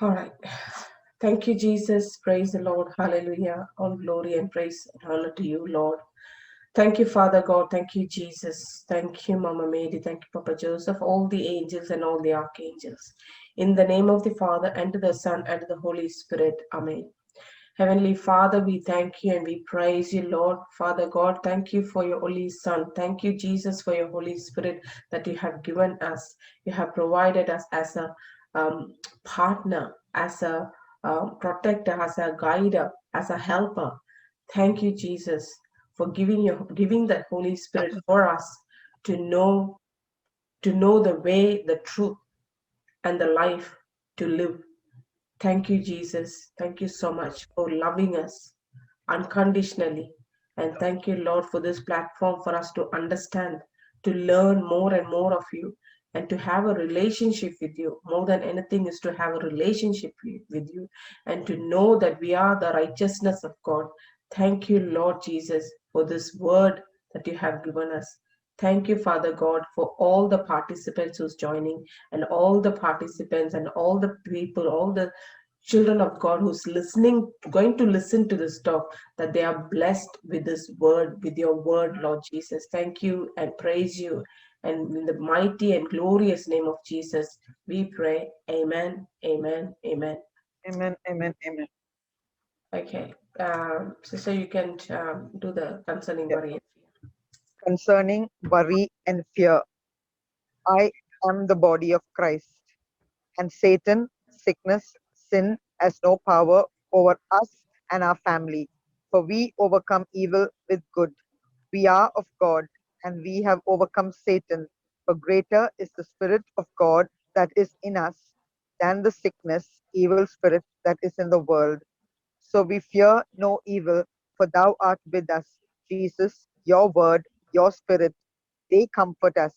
All right. Thank you, Jesus. Praise the Lord. Hallelujah. All glory and praise and honor to you, Lord. Thank you, Father God. Thank you, Jesus. Thank you, Mama Mary. Thank you, Papa Joseph, all the angels and all the archangels. In the name of the Father, and to the Son, and to the Holy Spirit. Amen. Heavenly Father, we thank you and we praise you, Lord. Father God, thank you for your Holy Son. Thank you, Jesus, for your Holy Spirit that you have given us. You have provided us as a um, partner, as a protector, as a guider, as a helper. Thank you, Jesus, for giving that Holy Spirit for us to know the way, the truth, and the life to live. Thank you, Jesus. Thank you so much for loving us unconditionally. And thank you, Lord, for this platform for us to understand, to learn more and more of you, and to have a relationship with you. More than anything is to have a relationship with you and to know that we are the righteousness of God. Thank you, Lord Jesus, for this word that you have given us. Thank you, Father God, for all the participants who's joining and all the participants and all the people, all the children of God who's listening, going to listen to this talk, that they are blessed with this word, with your word, Lord Jesus. Thank you and praise you. And in the mighty and glorious name of Jesus, we pray. Amen, amen, amen. Amen, amen, amen. Okay. Sister, you can do the concerning Yeah. worry. Concerning worry and fear, I am the body of Christ, and Satan, sickness, sin has no power over us and our family, for we overcome evil with good. We are of God, and we have overcome Satan, for greater is the Spirit of God that is in us than the sickness, evil spirit that is in the world. So we fear no evil, for thou art with us. Jesus, your word, your spirit, they comfort us.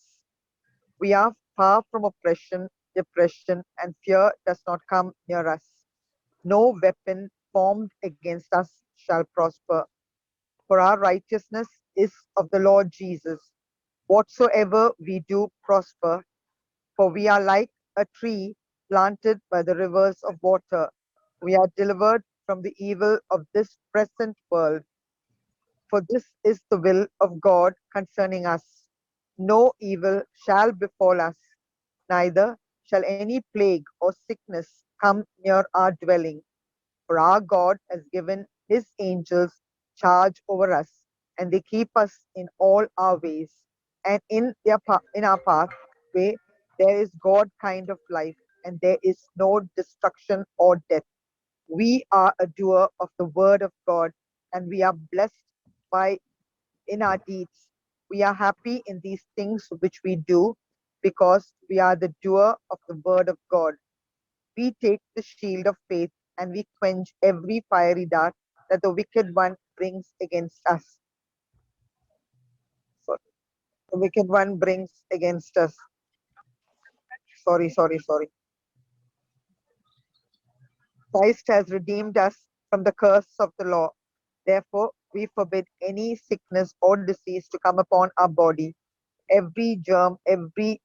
We are far from oppression, depression, and fear does not come near us. No weapon formed against us shall prosper, for our righteousness is of the Lord Jesus. Whatsoever we do prosper, for we are like a tree planted by the rivers of water. We are delivered from the evil of this present world. For this is the will of God concerning us. No evil shall befall us, neither shall any plague or sickness come near our dwelling. For our God has given his angels charge over us, and they keep us in all our ways. And in our pathway there is God kind of life, and there is no destruction or death. We are a doer of the word of God, and we are blessed by in our deeds. We are happy in these things which we do, because we are the doer of the word of God. We take the shield of faith, and we quench every fiery dart that the wicked one brings against us. So the wicked one brings against us. Sorry. Christ has redeemed us from the curse of the law. Therefore, we forbid any sickness or disease to come upon our body. Every germ, every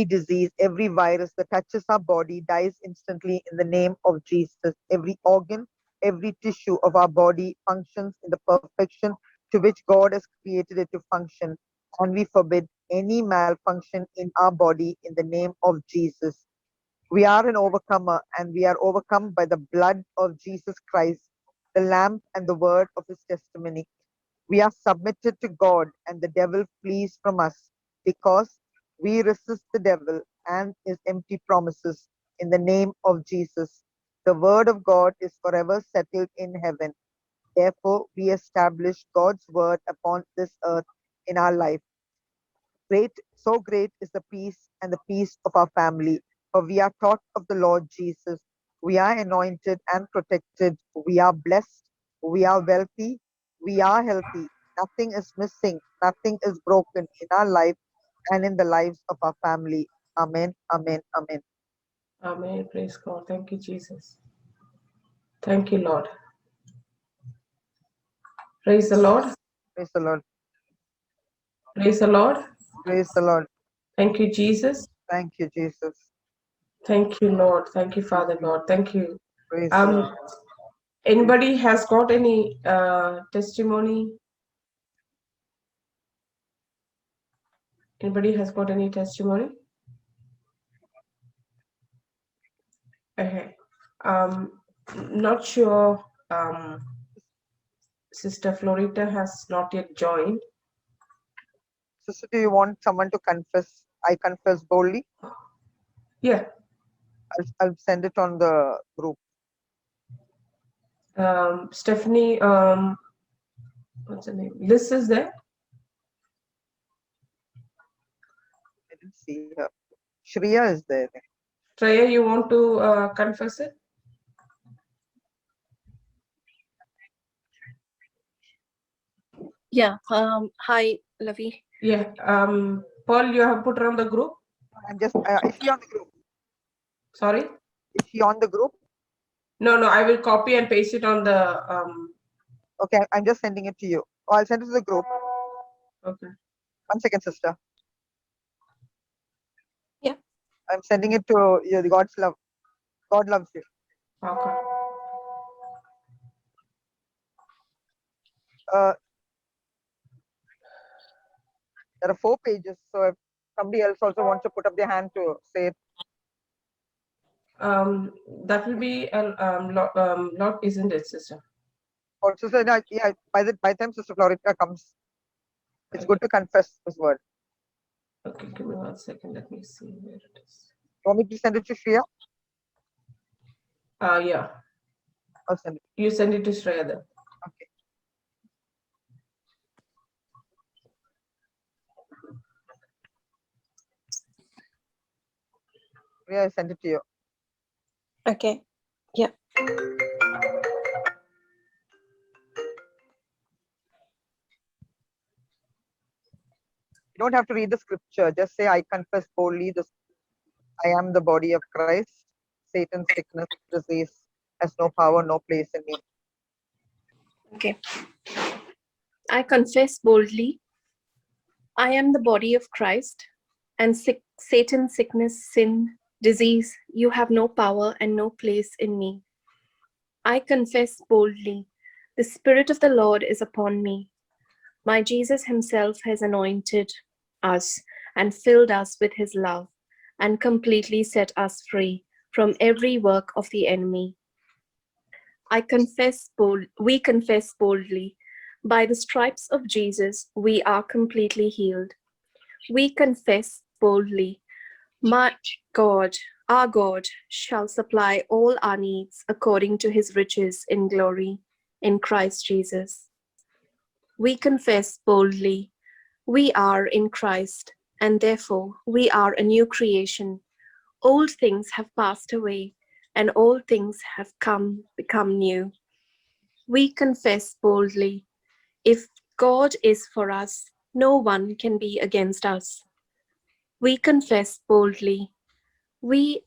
disease, every virus that touches our body dies instantly in the name of Jesus. Every organ, every tissue of our body functions in the perfection to which God has created it to function. And we forbid any malfunction in our body in the name of Jesus. We are an overcomer, and we are overcome by the blood of Jesus Christ, the Lamb, and the word of his testimony. We are submitted to God, and the devil flees from us, because we resist the devil and his empty promises in the name of Jesus. The word of God is forever settled in heaven. Therefore, we establish God's word upon this earth in our life. So great is the peace and the peace of our family, for we are taught of the Lord Jesus. We are anointed and protected. We are blessed. We are wealthy. We are healthy. Nothing is missing. Nothing is broken in our life and in the lives of our family. Amen. Amen. Amen. Amen. Praise God. Thank you, Jesus. Thank you, Lord. Praise the Lord. Praise the Lord. Praise the Lord. Praise the Lord. Thank you, Jesus. Thank you, Jesus. Thank you, Lord. Thank you, Father God. Thank you. Praise the Lord. Anybody has got any testimony? Anybody has got any testimony? Okay. Not sure. Sister Florita has not yet joined. Sister, do you want someone to confess? I confess boldly. Yeah. I'll send it on the group. Stephanie, what's her name? Liz is there? I didn't see her. Shreya is there. Treya, you want to confess it? Yeah. Hi, Lavi. Yeah. Paul, you have put her on the group? I'm just, is she on the group? Sorry? Is she on the group? No, I will copy and paste it on the Okay, I'm just sending it to you. Oh, I'll send it to the group. okay. 1 second, sister. Yeah. I'm sending it to you. God's love. God loves you. Okay. There are 4 pages. So if somebody else also wants to put up their hand to say it. That will be a lot, isn't it, sister? Also said that, yeah, by the time Sister Florita comes, it's good to confess this word. Okay, give me 1 second. Let me see where it is. You want me to send it to Shreya? Yeah. I'll send it. You send it to Shreya then. Okay. Shreya, I send it to you. Okay. Yeah. You don't have to read the scripture. Just say, I confess boldly this. I am the body of Christ. Satan, sickness, disease has no power, no place in me. Okay. I confess boldly, I am the body of Christ, and Satan, sickness, sin, disease, you have no power and no place in me. I confess boldly, the Spirit of the Lord is upon me. My Jesus himself has anointed us and filled us with his love and completely set us free from every work of the enemy. We confess boldly, by the stripes of Jesus, we are completely healed. We confess boldly, my God, our God, shall supply all our needs according to his riches in glory in Christ Jesus. We confess boldly, we are in Christ, and therefore we are a new creation. Old things have passed away, and all things have become new. We confess boldly, if God is for us, no one can be against us. We confess boldly, we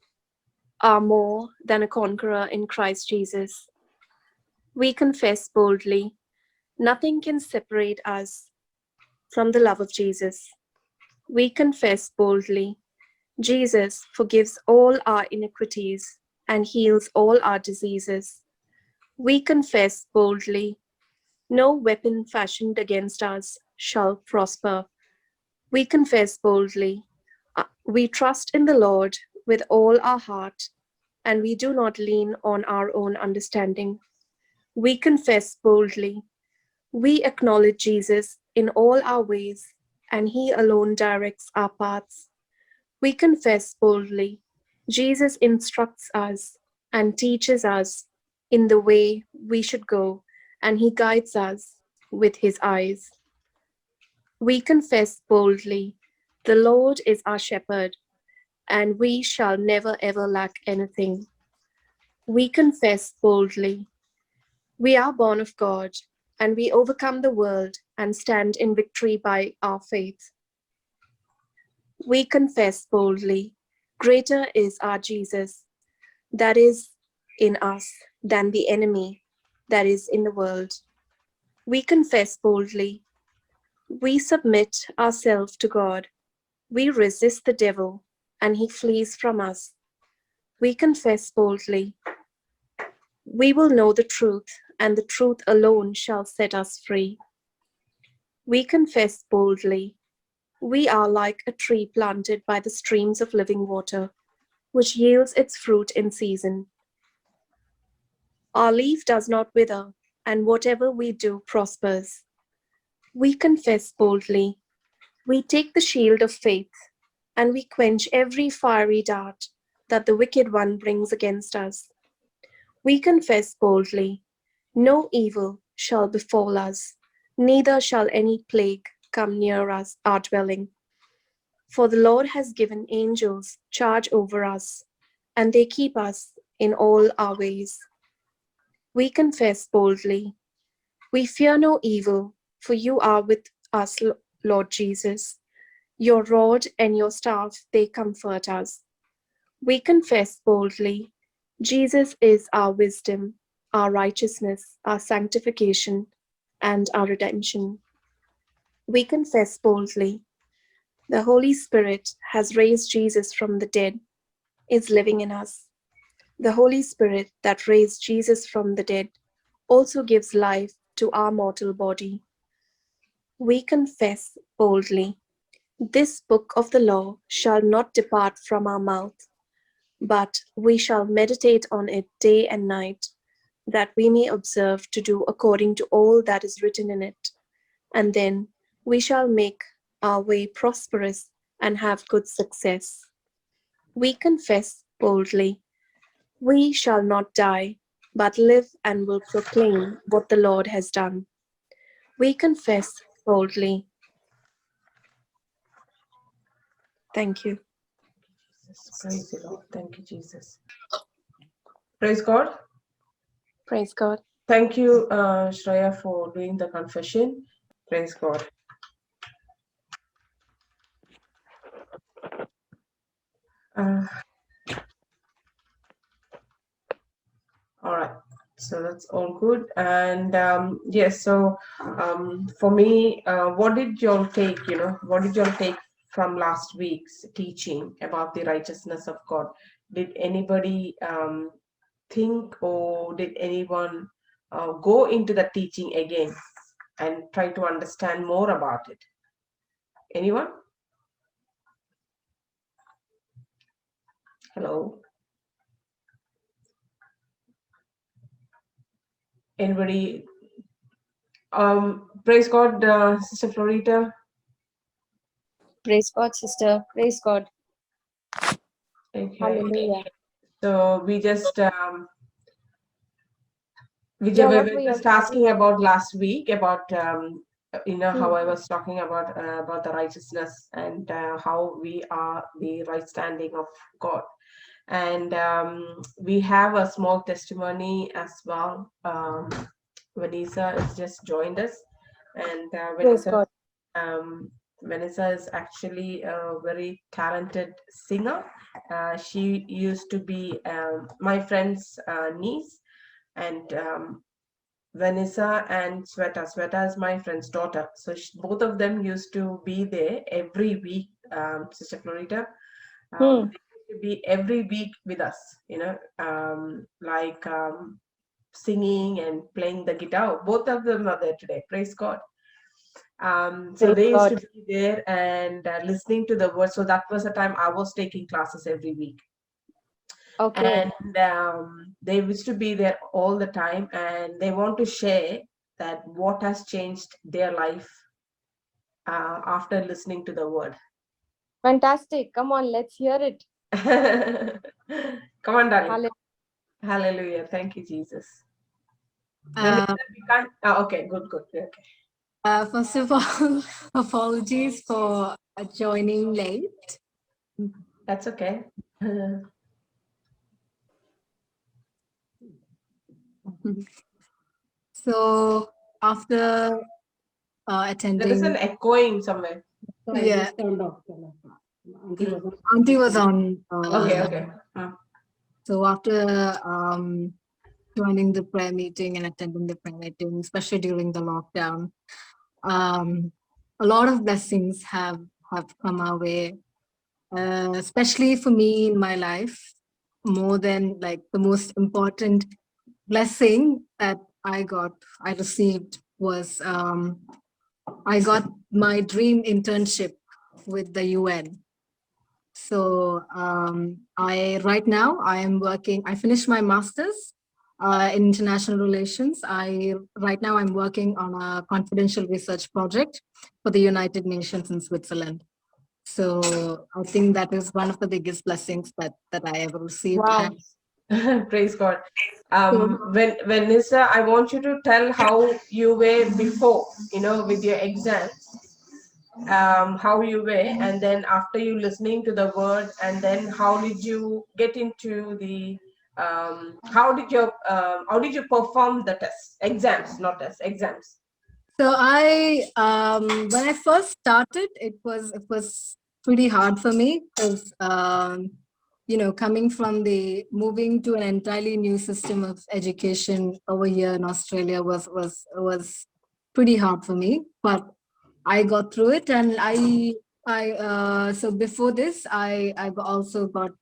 are more than a conqueror in Christ Jesus. We confess boldly, nothing can separate us from the love of Jesus. We confess boldly, Jesus forgives all our iniquities and heals all our diseases. We confess boldly, no weapon fashioned against us shall prosper. We confess boldly, we trust in the Lord with all our heart, and we do not lean on our own understanding. We confess boldly, we acknowledge Jesus in all our ways, and he alone directs our paths. We confess boldly, Jesus instructs us and teaches us in the way we should go, and he guides us with his eyes. We confess boldly, the Lord is our shepherd, and we shall never ever lack anything. We confess boldly, we are born of God, and we overcome the world and stand in victory by our faith. We confess boldly, greater is our Jesus that is in us than the enemy that is in the world. We confess boldly, we submit ourselves to God, we resist the devil, and he flees from us. We confess boldly. We will know the truth, and the truth alone shall set us free. We confess boldly. We are like a tree planted by the streams of living water, which yields its fruit in season. Our leaf does not wither, and whatever we do prospers. We confess boldly. We take the shield of faith, and we quench every fiery dart that the wicked one brings against us. We confess boldly, no evil shall befall us, neither shall any plague come near us, our dwelling. For the Lord has given angels charge over us, and they keep us in all our ways. We confess boldly, we fear no evil, for you are with us, Lord Jesus. Your rod and your staff, they comfort us. We confess boldly, Jesus is our wisdom, our righteousness, our sanctification, and our redemption. We confess boldly, the Holy Spirit has raised Jesus from the dead, is living in us. The Holy Spirit that raised Jesus from the dead also gives life to our mortal body. We confess boldly, this book of the law shall not depart from our mouth, but we shall meditate on it day and night, that we may observe to do according to all that is written in it. And then we shall make our way prosperous and have good success. We confess boldly, we shall not die, but live and will proclaim what the Lord has done. We confess boldly. Thank you. Jesus, praise the Lord. Thank you, Jesus. Praise God. Praise God. Thank you, Shreya, for doing the confession. Praise God. All right. So that's all good. And yes, so for me, what did y'all take, what did y'all take from last week's teaching about the righteousness of God? Did anybody think, or did anyone go into the teaching again and try to understand more about it? Anyone? Hello? Anybody? Praise God, Sister Florita. Praise God, sister. Praise God. Okay. Hallelujah. So we just we Yeah, were what were you just talking asking about? about last week about how I Hmm. was talking about the righteousness and how we are the right standing of God. And we have a small testimony as well. Vanessa has just joined us, and Praise God. Vanessa is actually a very talented singer. She used to be my friend's niece, and Vanessa and Sweta. Sweta is my friend's daughter. So both of them used to be there every week, Sister Florida. Hmm. They used to be every week with us, like singing and playing the guitar. Both of them are there today. Praise God. So Praise they used to God. be there and listening to the word. So that was the time I was taking classes every week. Okay. And they used to be there all the time, and they want to share that what has changed their life after listening to the word. Fantastic. Come on, let's hear it. Come on, darling. Hallelujah. Hallelujah. Thank you, Jesus. Uh, We can't. Okay, good. Okay. First of all, apologies for joining late. That's okay. So after There is attending, an echoing somewhere. yeah, Auntie was on. Okay. So after joining the prayer meeting and attending the prayer meeting, especially during the lockdown, a lot of blessings have come our way, especially for me in my life. more than like the most important blessing that I received was I got my dream internship with the UN. So right now I am working, I finished my master's in international relations. Right now I'm working on a confidential research project for the United Nations in Switzerland. So I think that is one of the biggest blessings that I ever received. Wow. Praise God. So, When Nisa, I want you to tell how you were before, with your exams, how you were, and then after you listening to the word, and then how did you get into the, how did you perform the test, exams, not tests, exams? so when I first started, it was pretty hard for me because coming from the moving to an entirely new system of education over here in Australia was pretty hard for me. But I got through it, and so before this, I've also got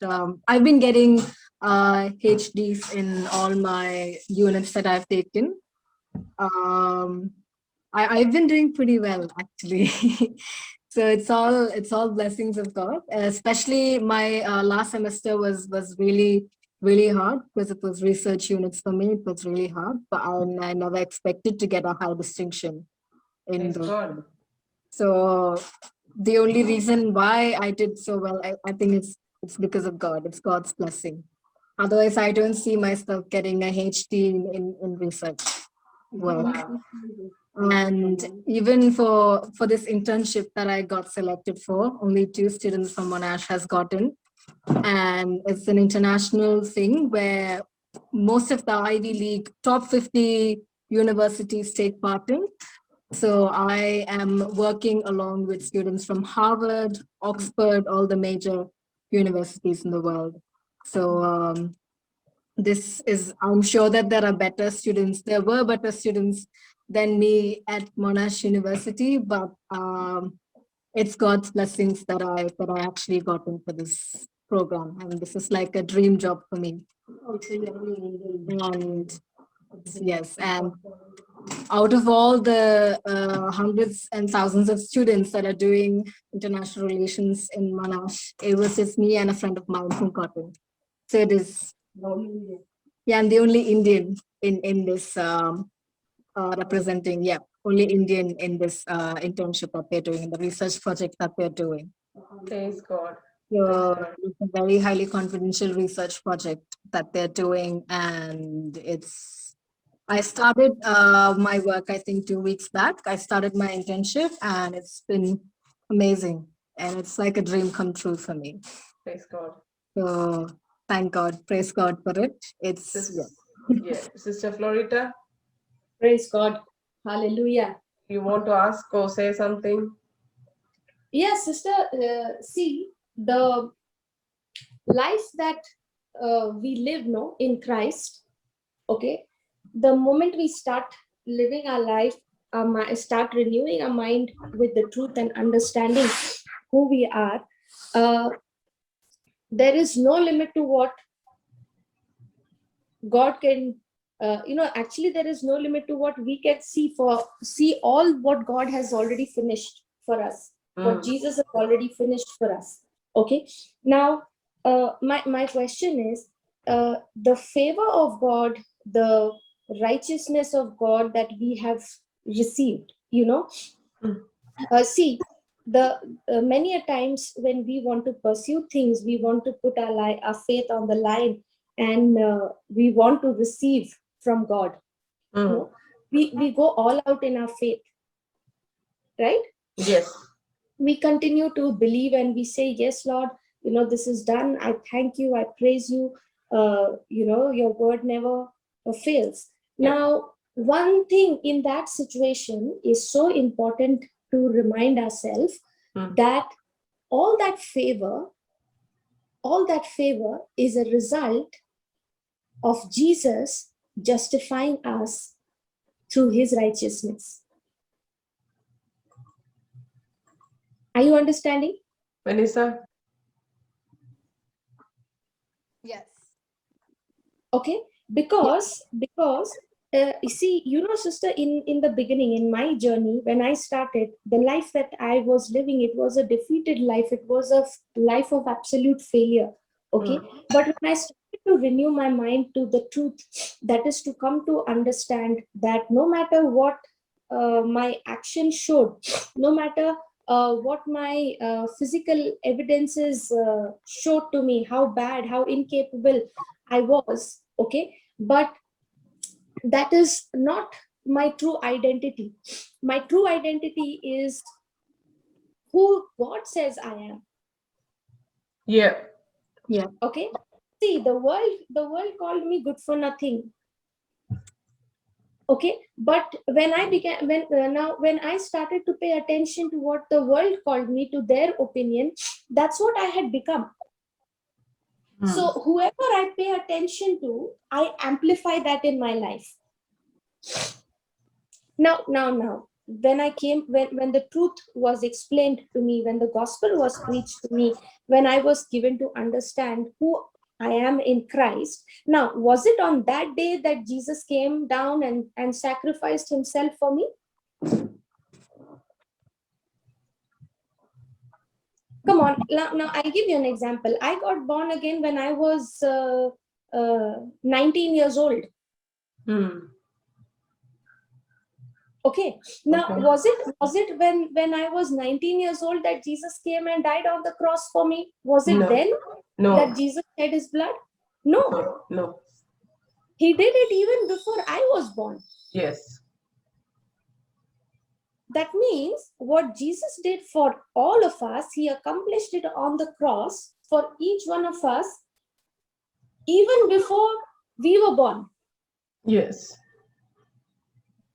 I've been getting HDs in all my units that I've taken. Um, I've been doing pretty well actually. So it's all blessings of God. Especially my last semester was really hard because it was research units for me. It was really hard, but I never expected to get a high distinction in Praise those. God. So the only reason why I did so well, I think it's because of God. It's God's blessing. Otherwise, I don't see myself getting a HD in research work. Wow. And even for this internship that I got selected for, only 2 students from Monash has gotten. And it's an international thing where most of the Ivy League top 50 universities take part in. So I am working along with students from Harvard, Oxford, all the major universities in the world. So I'm sure that there were better students than me at Monash University, but it's God's blessings that I actually got in for this program. And this is like a dream job for me. And yes, and out of all the hundreds and thousands of students that are doing international relations in Monash, it was just me and a friend of mine who got in. So it is, yeah, I'm the only Indian in this representing, only Indian in this internship that they're doing, in the research project that they're doing. Praise God. So it's a very highly confidential research project that they're doing, and I started my work, I think 2 weeks back. I started my internship, and it's been amazing, and it's like a dream come true for me. Praise God. So thank God, praise God for it. Sister Florita, Praise God. Hallelujah. you want to ask or say something? Yes, sister, see, the life that we live no in Christ, okay, the moment we start living our life, start renewing our mind with the truth and understanding who we are, there is no limit to what God can, actually there is no limit to what we can see all what God has already finished for us, what Jesus has already finished for us. Okay. Now, my question is, the favor of God, the righteousness of God that we have received, see, the many a times when we want to pursue things, we want to put our faith on the line, and we want to receive from God. We go all out in our faith, right? Yes. We continue to believe and we say, yes, Lord, this is done. I thank you. I praise you. Your word never fails. Yeah. Now, one thing in that situation is so important to remind ourselves that all that favor is a result of Jesus justifying us through his righteousness. Are you understanding? Vanessa? Yes. Okay, because you see, sister, in the beginning, in my journey, when I started, the life that I was living, it was a defeated life. It was a life of absolute failure. Okay, but when I started to renew my mind to the truth, that is to come to understand that no matter what my action showed, no matter what my physical evidences showed to me, how bad, how incapable I was, okay, but that is not my true identity. My true identity is who God says I am. Yeah. Yeah. Okay. See, the world called me good for nothing. Okay, but when I began, when I started to pay attention to what the world called me, to their opinion, that's what I had become. So whoever I pay attention to, I amplify that in my life. Now, when the truth was explained to me, when the gospel was preached to me, when I was given to understand who I am in Christ. Now, was it on that day that Jesus came down and sacrificed himself for me? Come on, now I'll give you an example. I got born again when I was 19 years old. Okay, now Okay. was it when I was 19 years old that Jesus came and died on the cross for me? Was it No. then No. that Jesus shed his blood? No. No. He did it even before I was born. Yes. That means what Jesus did for all of us, he accomplished it on the cross for each one of us, even before we were born. Yes.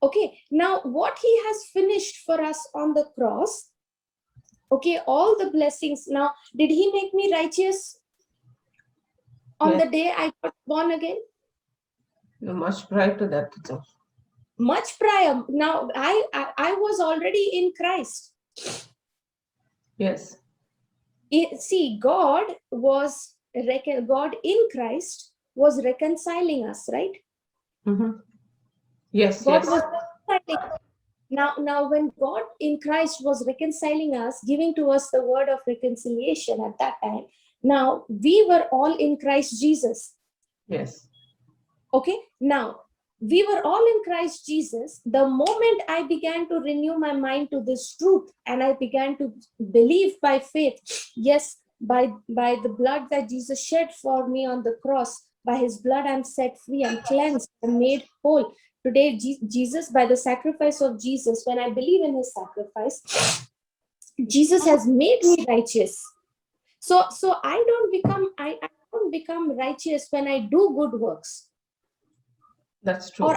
Okay, now what he has finished for us on the cross, okay, all the blessings. Now, did he make me righteous on the day I got born again? No, much prior to that. Much prior. Now, I was already in Christ. Yes. See, God in Christ was reconciling us, right? Yes. God Yes. was reconciling. Now, when God in Christ was reconciling us, giving to us the word of reconciliation at that time, now we were all in Christ Jesus. Yes. Okay, now we were all in Christ Jesus. The moment I began to renew my mind to this truth and I began to believe by faith, yes, by the blood that Jesus shed for me on the cross, by his blood I'm set free, I'm cleansed, I'm made whole. Today, Jesus, by the sacrifice of Jesus, when I believe in his sacrifice, Jesus has made me righteous. So I don't become righteous when I do good works. That's true. Or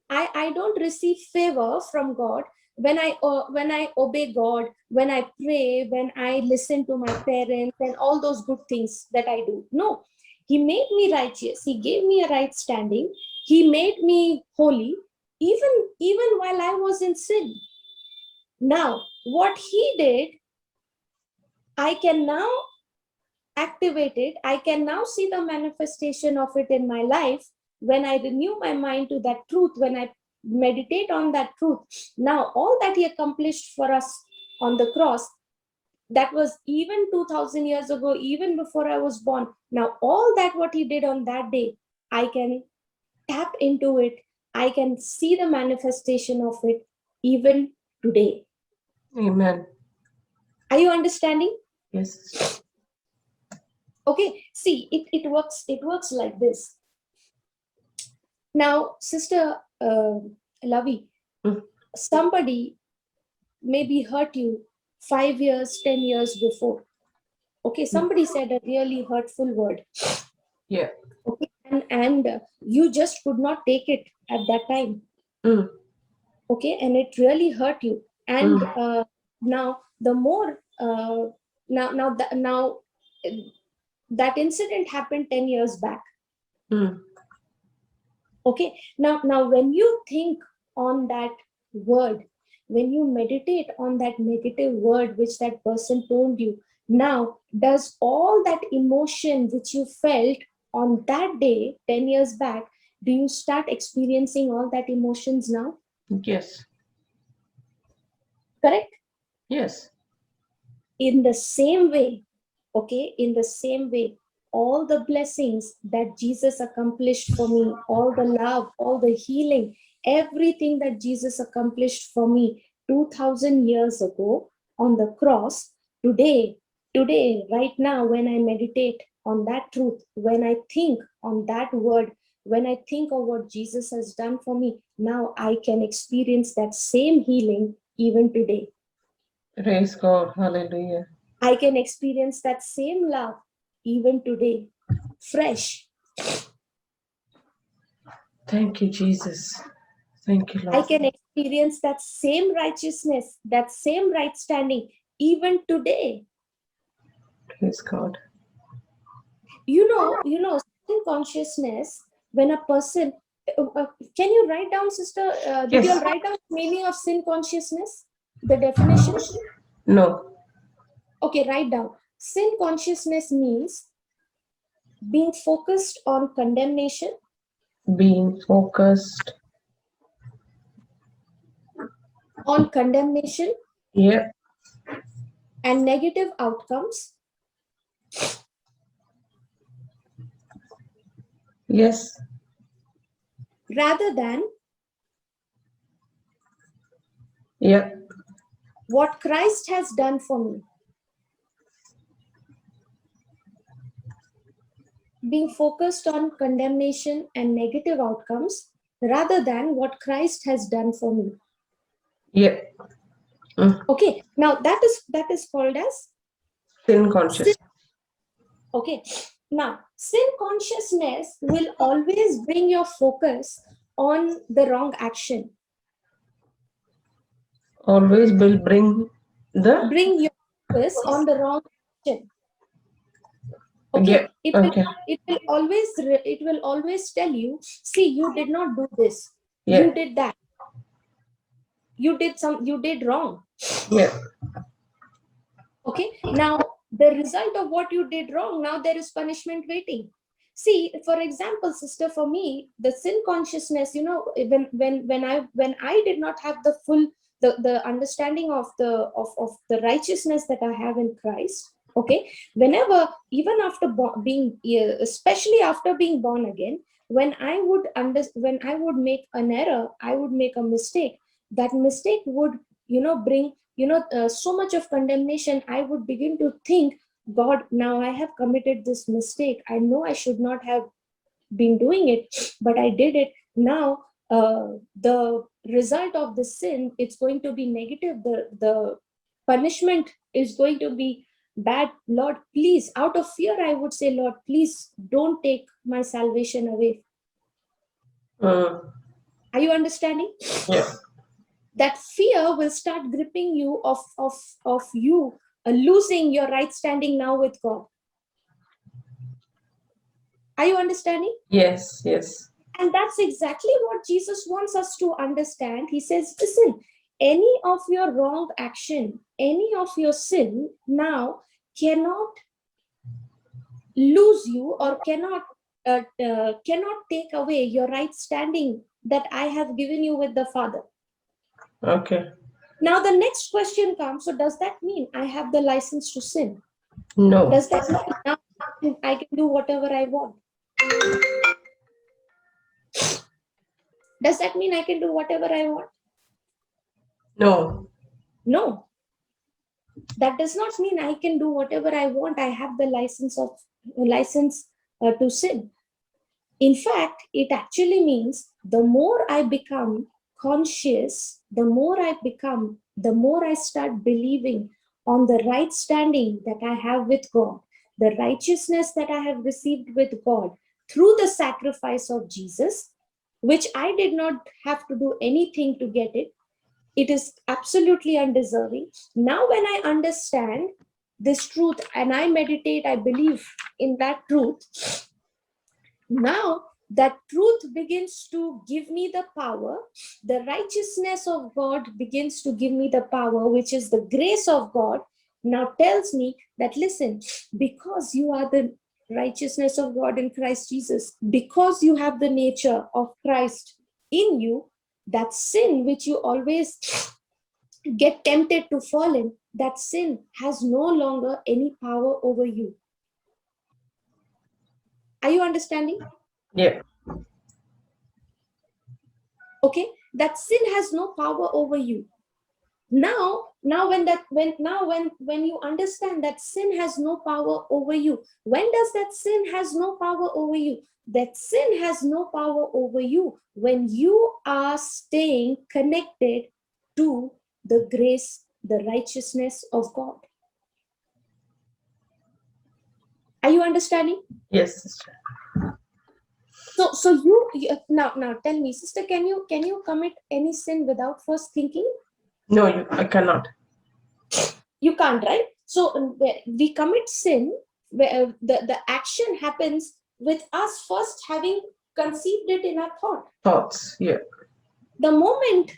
I don't receive favor from God when I obey God, when I pray, when I listen to my parents and all those good things that I do. No, he made me righteous. He gave me a right standing. He made me holy, even while I was in sin. Now, what he did, I can now activate it. I can now see the manifestation of it in my life when I renew my mind to that truth, when I meditate on that truth. Now, all that he accomplished for us on the cross, that was even 2000 years ago, even before I was born. Now, all that what he did on that day, I can tap into it. I can see the manifestation of it even today. Amen. Are you understanding? Yes. Okay, see, it works like this. Now, Sister Lavi, somebody maybe hurt you 5 years, 10 years before. Okay, somebody said a really hurtful word. Yeah. Okay, and you just could not take it at that time. Okay, and it really hurt you. And now the more now that incident happened 10 years back. Okay, now when you think on that word, when you meditate on that negative word which that person told you, now does all that emotion which you felt on that day, 10 years back, do you start experiencing all that emotions now? Yes. Correct? Yes. In the same way, okay, in the same way, all the blessings that Jesus accomplished for me, all the love, all the healing, everything that Jesus accomplished for me 2000 years ago on the cross, today, right now, when I meditate on that truth, when I think on that word, when I think of what Jesus has done for me, now I can experience that same healing even today. Praise God. Hallelujah. I can experience that same love even today, fresh. Thank you, Jesus. Thank you, I Lord. can experience that same righteousness, that same right standing even today. Praise God. You know, sin consciousness, when a person, can you write down, sister? Did you all Yes. write down the meaning of sin consciousness? The definition? No. Okay, write down. Sin consciousness means being focused on condemnation, Being focused. Yeah. and negative outcomes Yes. rather than Yeah. what Christ has done for me. Being focused on condemnation and negative outcomes rather than what Christ has done for me. Yeah. Okay, now that is called as Sin conscious. okay. Now, sin consciousness will always bring your focus on the wrong action. Always will bring the. Bring your focus on the wrong action. Yeah. Okay, Okay. it will always tell you, see, you did not do this, Yeah. you did that, you did wrong. Yeah. Okay, now the result of what you did wrong, now there is punishment waiting. See, for example, sister, for me, the sin consciousness, you know, when I did not have the full the understanding of the righteousness that I have in Christ. Okay, whenever, even after being, especially after being born again, when I would make an error, I would make a mistake, that mistake would, bring, so much of condemnation. I would begin to think, God, now I have committed this mistake, I know I should not have been doing it, but I did it. Now the result of the sin, it's going to be negative, the punishment is going to be bad. Lord, please, out of fear, I would say, Lord, please don't take my salvation away. Are you understanding? Yeah. That fear will start gripping you of you losing your right standing now with God. Are you understanding? Yes. Yes. And that's exactly what Jesus wants us to understand. He says, listen, any of your wrong action, any of your sin now cannot lose you, or cannot take away your right standing that I have given you with the Father. Okay. Now the next question comes, so does that mean I have the license to sin? No. Does that mean now I can do whatever I want? Does that mean I can do whatever I want? No. No. That does not mean I can do whatever I want. I have the license to sin. In fact, it actually means the more I become conscious, the more I start believing on the right standing that I have with God, the righteousness that I have received with God through the sacrifice of Jesus, which I did not have to do anything to get it. It is absolutely undeserving. Now, when I understand this truth and I meditate, I believe in that truth. Now, that truth begins to give me the power. The righteousness of God begins to give me the power, which is the grace of God. Now tells me that, listen, because you are the righteousness of God in Christ Jesus, because you have the nature of Christ in you, that sin which you always get tempted to fall in, that sin has no longer any power over you. Are you understanding? Yeah. Okay, that sin has no power over you. Now when you understand that sin has no power over you, when does that sin has no power over you? That sin has no power over you when you are staying connected to the grace, the righteousness of God. Are you understanding? Yes, sister. So you now tell me, sister, can you commit any sin without first thinking? No, I cannot. You can't, right? So we commit sin where the action happens with us first having conceived it in our Thoughts. Yeah. the moment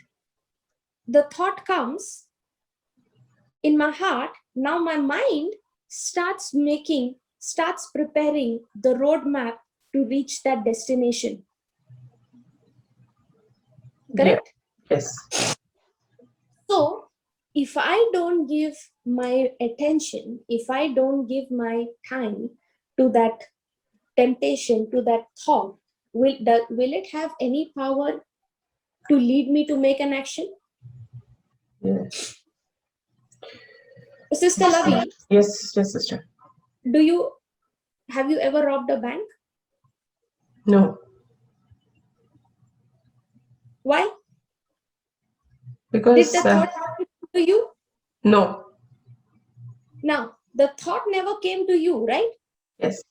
the thought comes in my heart, now my mind starts preparing the roadmap to reach that destination. Correct? Yeah. Yes. So if I don't give my attention, if I don't give my time to that temptation, to that thought, will it have any power to lead me to make an action? Yeah. Sister Lavi, Yes, sister. have you ever robbed a bank? No. Why? Because Did the thought come to you? no. Now, the thought never came to you, right? Yes.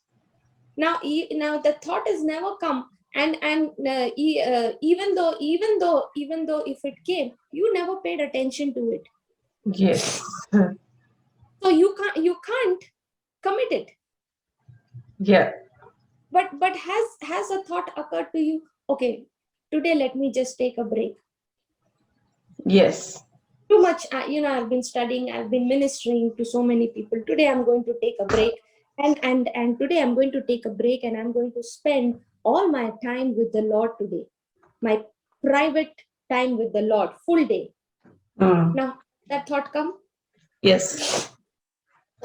Now the thought has never come, and even though if it came, you never paid attention to it. Yes. So you can't commit it. Yeah. But has a thought occurred to you? Okay, today let me just take a break. Yes. Too much, I've been studying, I've been ministering to so many people. Today I'm going to take a break, and today I'm going to take a break, and I'm going to spend all my time with the Lord today, my private time with the Lord, full day. Now that thought come? Yes.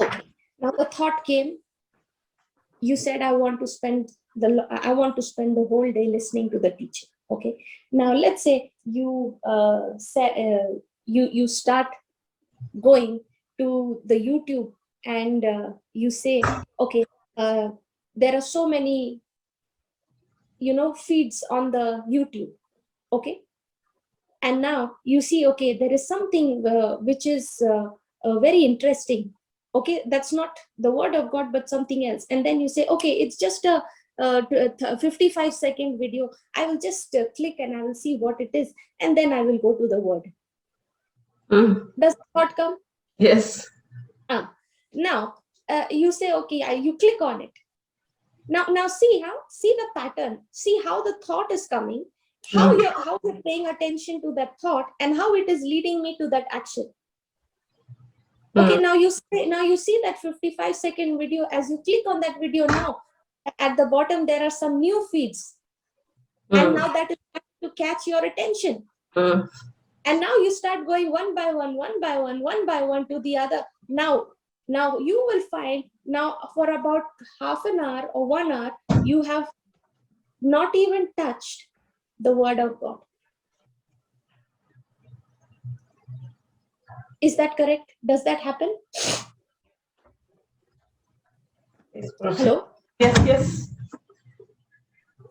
Okay. Now the thought came. You said, I want to spend the whole day listening to the teacher. Okay. Now let's say you you start going to the YouTube, and you say, okay, there are so many feeds on the YouTube. Okay. And now you see, okay, there is something which is very interesting. Okay, that's not the word of God, but something else. And then you say, okay, it's just a 55-second video. I will just click and I will see what it is, and then I will go to the word. Does the thought come? Yes. Now you say, okay, you click on it. Now see the pattern. See how the thought is coming, how you're paying attention to that thought, and how it is leading me to that action. Okay, now you see that 55-second video. As you click on that video, now at the bottom there are some new feeds, and now that is to catch your attention. And now you start going one by one to the other. Now you will find, now for about half an hour or 1 hour, you have not even touched the word of God. Is that correct? Does that happen? Hello? Yes.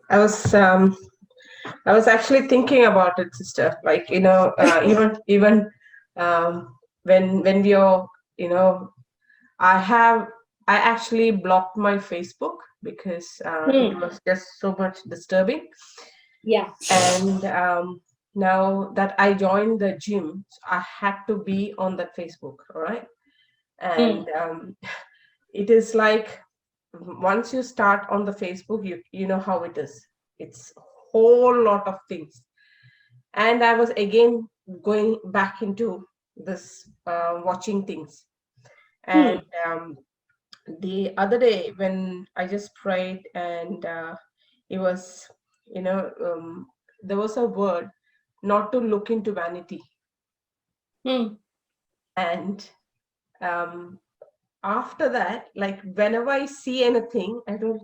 I was actually thinking about it, sister. Like, even when we are, I actually blocked my Facebook because it was just so much disturbing. Yeah. And now that I joined the gym, I had to be on that Facebook, all right? And it is like, once you start on the Facebook, you know how it is. It's a whole lot of things. And I was again going back into this watching things. And the other day when I just prayed, and it was, there was a word, not to look into vanity. And after that, like whenever I see anything, I don't,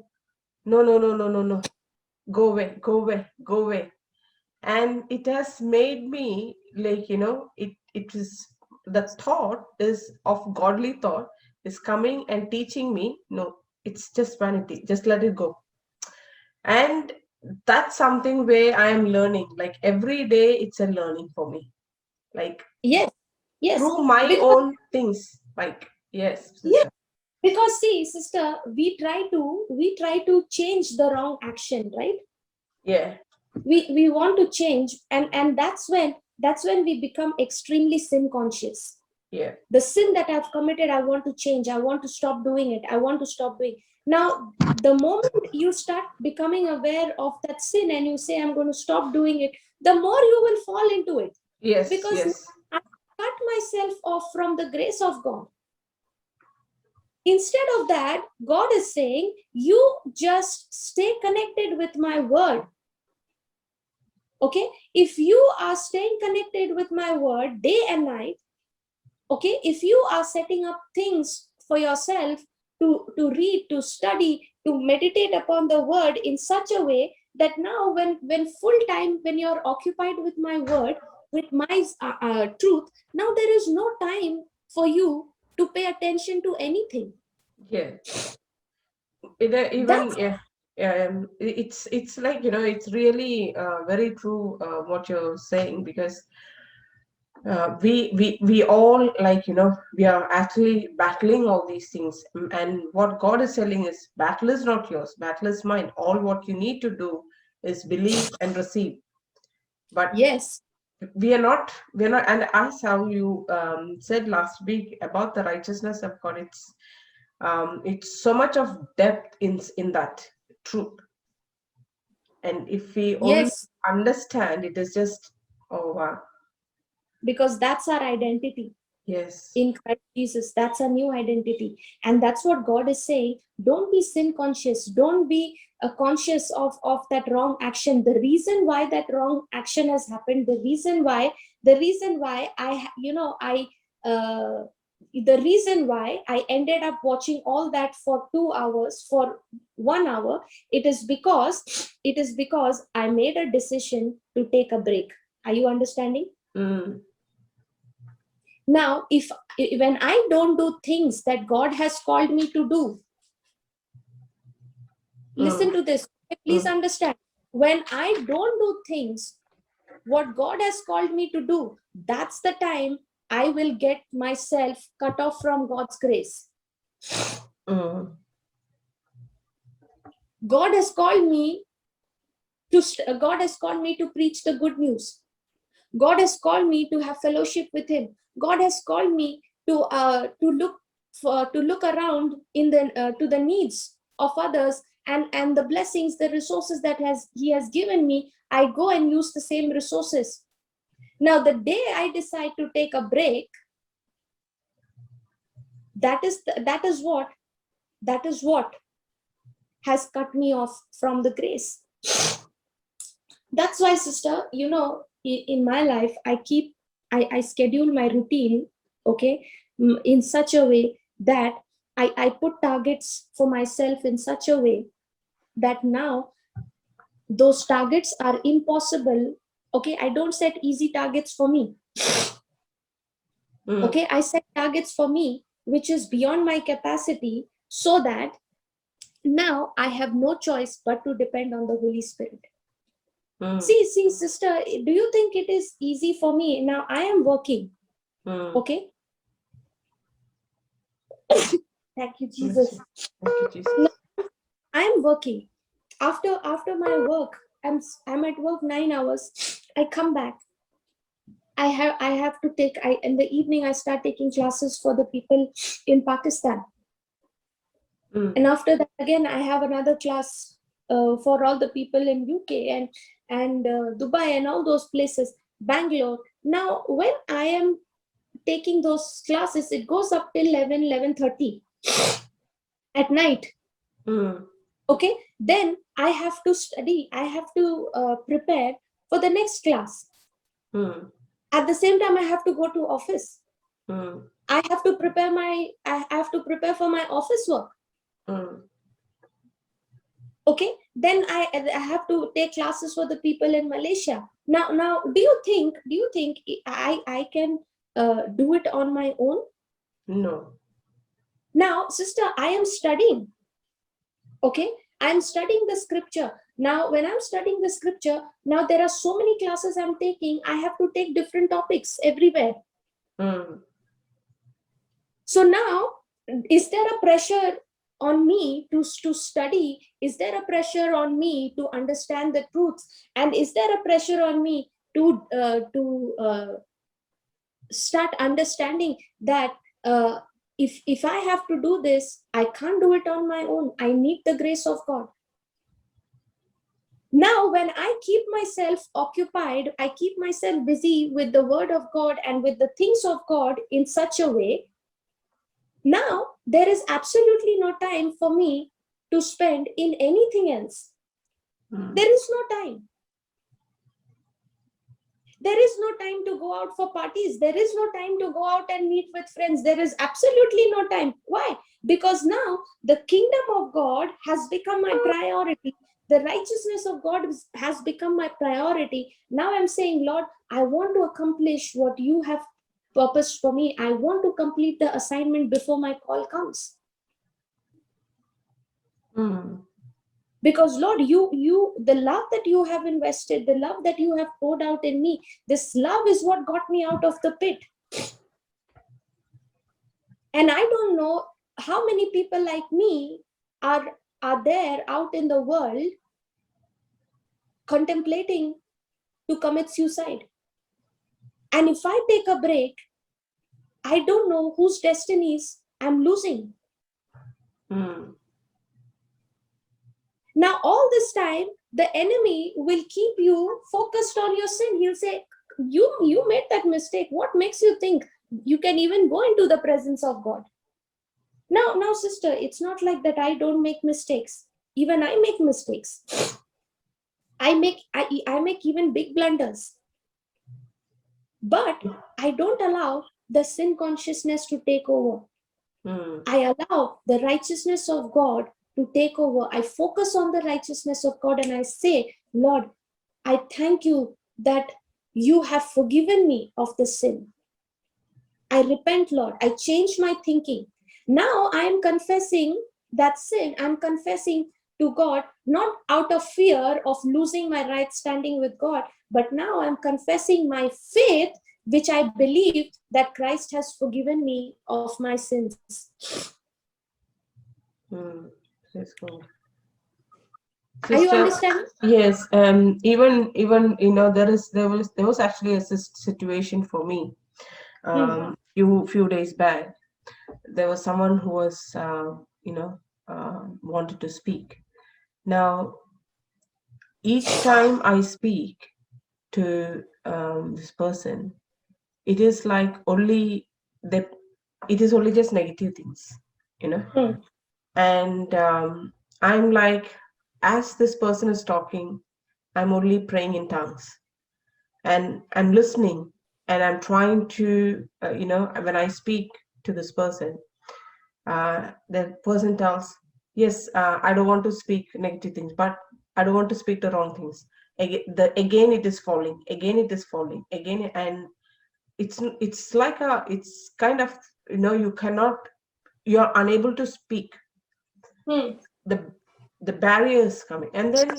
no, go away, go away, go away. And it has made me like, it is, the thought is of godly thought is coming and teaching me, no, it's just vanity, just let it go. And that's something where I am learning, like every day it's a learning for me, like Yes, yes. through my Because, own things, like, yes, sister. yeah, because see, sister, we try to change the wrong action, right? Yeah, We want to change, and that's when we become extremely sin conscious. yeah, The sin that I've committed, I want to change, I want to stop doing it, I want to stop doing. Now the moment you start becoming aware of that sin and you say, I'm going to stop doing it, the more you will fall into it. yes, Because yes, I cut myself off from the grace of God. Instead of that, God is saying, you just stay connected with my word. Okay, if you are staying connected with my word day and night, okay, if you are setting up things for yourself to read, to study, to meditate upon the word in such a way that now when full time, when you're occupied with my word, with my truth, now there is no time for you to pay attention to anything. yeah. Even That's yeah, it's like, it's really very true what you're saying, because we all, like, we are actually battling all these things. And what God is telling is, battle is not yours, battle is mine. All what you need to do is believe and receive. But yes, we're not, and as how you said last week about the righteousness of God, it's so much of depth in that truth. And if we only yes, understand, it is just, oh wow, because that's our identity. yes, In Christ Jesus, that's a new identity. And that's what God is saying. Don't be sin conscious. Don't be conscious of that wrong action. The reason why that wrong action has happened, the reason why the reason why I ended up watching all that for 2 hours, for 1 hour, it is because I made a decision to take a break. Are you understanding? mm, Now, if when I don't do things that God has called me to do, listen to this, please understand. When I don't do things what God has called me to do, that's the time I will get myself cut off from God's grace. mm, God has called me to preach the good news. God has called me to have fellowship with Him. God has called me to look around in to the needs of others, and the blessings, the resources that He has given me. I go and use the same resources. Now, the day I decide to take a break, that is what has cut me off from the grace. That's why, sister, in my life, I schedule my routine, okay, in such a way that I put targets for myself in such a way that now those targets are impossible. Okay, I don't set easy targets for me. Okay, I set targets for me which is beyond my capacity, so that now I have no choice but to depend on the Holy Spirit. See, sister, do you think it is easy for me? Now I am working. Okay. Thank you, Jesus. Thank you, Jesus. Now, I am working. After my work, I'm at work 9 hours. I come back. I have to take. In the evening I start taking classes for the people in Pakistan. And after that, again, I have another class for all the people in UK and Dubai and all those places, Bangalore. Now, when I am taking those classes, it goes up till 11:30. at night. Mm. Okay, then I have to study, I have to prepare for the next class. Mm. At the same time, I have to go to office. Mm. I have to prepare for my office work. Mm. Okay, then I have to take classes for the people in Malaysia. Now, do you think I can do it on my own? No. Now, sister, I am studying. Okay, I'm studying the scripture. Now, when I'm studying the scripture, now there are so many classes I'm taking. I have to take different topics everywhere. Mm. So now, is there a pressure on me to study? Is there a pressure on me to understand the truths? And is there a pressure on me to start understanding that if I have to do this, I can't do it on my own. I need the grace of God. Now, when I keep myself occupied, I keep myself busy with the word of God and with the things of God in such a way, now there is absolutely no time for me to spend in anything else. There is no time. There is no time to go out for parties. There is no time to go out and meet with friends. There is absolutely no time. Why? Because now the kingdom of God has become my priority. The righteousness of God has become my priority. Now I'm saying, Lord, I want to accomplish what you have purposed for me. I want to complete the assignment before my call comes. Mm. Because Lord, the love that you have invested, the love that you have poured out in me, this love is what got me out of the pit. And I don't know how many people like me are there out in the world contemplating to commit suicide. And if I take a break, I don't know whose destinies I'm losing. Mm. Now, all this time, the enemy will keep you focused on your sin. He'll say, you made that mistake. What makes you think you can even go into the presence of God? Now, sister, it's not like that I don't make mistakes. Even I make mistakes. I make even big blunders. But I don't allow the sin consciousness to take over. Mm. I allow the righteousness of God to take over. I focus on the righteousness of God and I say, Lord, I thank you that you have forgiven me of the sin. I repent, Lord. I change my thinking. Now I am confessing that sin. I'm confessing to God, not out of fear of losing my right standing with God, but now I'm confessing my faith, which I believe that Christ has forgiven me of my sins. Mm. Praise God. Are you Sister, understanding? yes. Even there was actually a situation for me. Few days back, there was someone who was wanted to speak. Now, each time I speak to this person, it is like only that it is only just negative things, you know. And I'm like, as this person is talking, I'm only praying in tongues, and I'm listening, and I'm trying to, when I speak to this person, the person tells, yes, I don't want to speak negative things, but I don't want to speak the wrong things. Again it is falling, again, and it's like it's kind of, you're unable to speak. The barriers coming, and then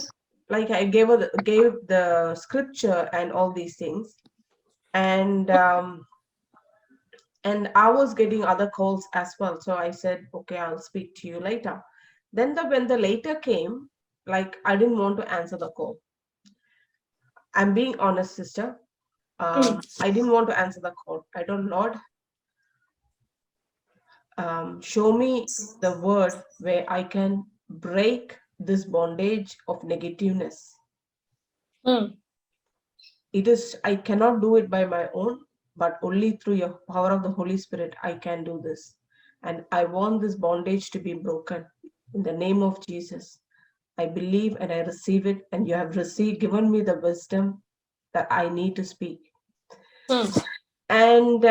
like I gave the scripture and all these things, and I was getting other calls as well. So I said, okay, I'll speak to you later. Then when the later came, like I didn't want to answer the call. I'm being honest, sister. I didn't want to answer the call. I don't, Lord, show me the word where I can break this bondage of negativeness. I cannot do it by my own, but only through your power of the Holy Spirit I can do this. And I want this bondage to be broken. In the name of Jesus, I believe and I receive it, and you have given me the wisdom that I need to speak. And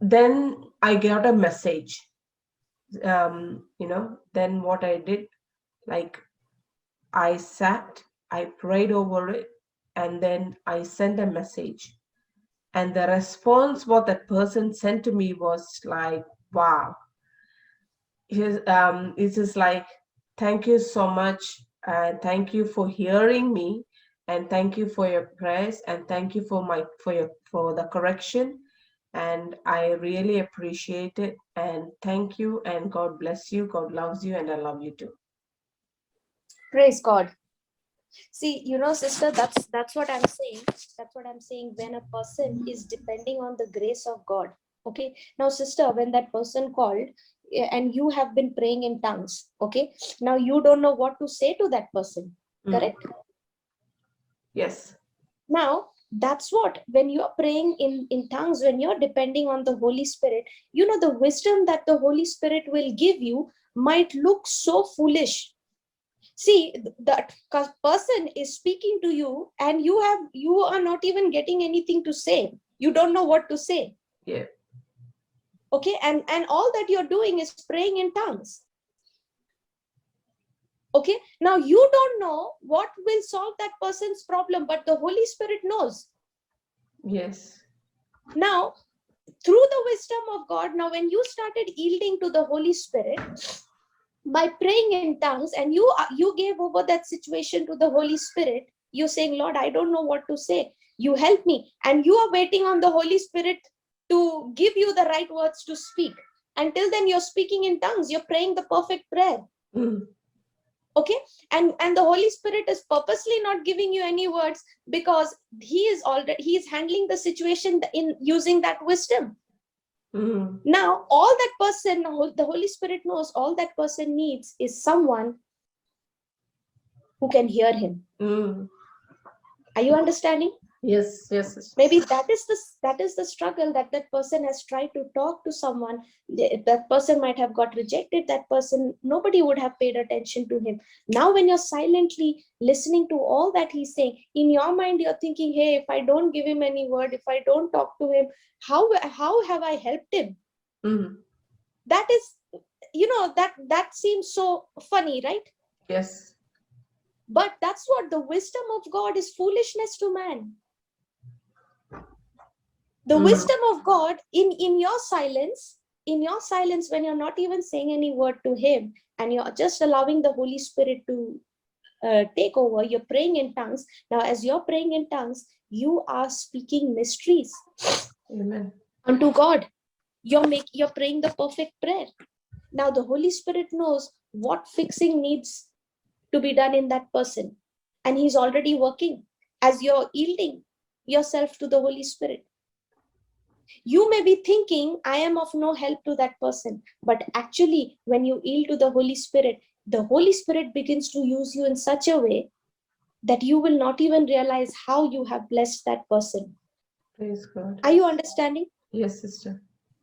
then I got a message. Then what I did, like, I sat, I prayed over it, and then I sent a message. And the response what that person sent to me was like, wow. It's just like, thank you so much, and thank you for hearing me, and thank you for your prayers, and thank you for the correction, and I really appreciate it, and thank you, and God bless you, God loves you, and I love you too. Praise God. See, sister, that's what I'm saying. That's what I'm saying. When a person is depending on the grace of God. Okay. Now, sister, when that person called and you have been praying in tongues, okay, now you don't know what to say to that person. Correct? Yes. Now, that's what, when you're praying in tongues, when you're depending on the Holy Spirit, the wisdom that the Holy Spirit will give you might look so foolish. See, that person is speaking to you and you are not even getting anything to say. You don't know what to say. Yeah. Okay. And all that you're doing is praying in tongues. Okay. Now you don't know what will solve that person's problem, but the Holy Spirit knows. Yes. Now, through the wisdom of God, now when you started yielding to the Holy Spirit by praying in tongues, and you gave over that situation to the Holy Spirit, you're saying, Lord, I don't know what to say. You help me. And you are waiting on the Holy Spirit to give you the right words to speak. Until then, you're speaking in tongues. You're praying the perfect prayer. Okay. And the Holy Spirit is purposely not giving you any words because he is handling the situation in using that wisdom. Now, all that person, the Holy Spirit knows, all that person needs is someone who can hear him. Are you understanding? Yes, yes. Maybe that is the struggle that person has tried to talk to someone. That person might have got rejected. That person, nobody would have paid attention to him. Now, when you're silently listening to all that he's saying, in your mind, you're thinking, hey, if I don't give him any word, if I don't talk to him, how have I helped him? That is, that seems so funny, right? Yes. But that's what the wisdom of God is, foolishness to man. The wisdom of God in your silence, when you're not even saying any word to him and you're just allowing the Holy Spirit to take over, you're praying in tongues. Now, as you're praying in tongues, you are speaking mysteries. Amen. Unto God. You're praying the perfect prayer. Now, the Holy Spirit knows what fixing needs to be done in that person. And he's already working as you're yielding yourself to the Holy Spirit. You may be thinking, I am of no help to that person. But actually, when you yield to the Holy Spirit begins to use you in such a way that you will not even realize how you have blessed that person. Praise God. Are you understanding? Yes, sister.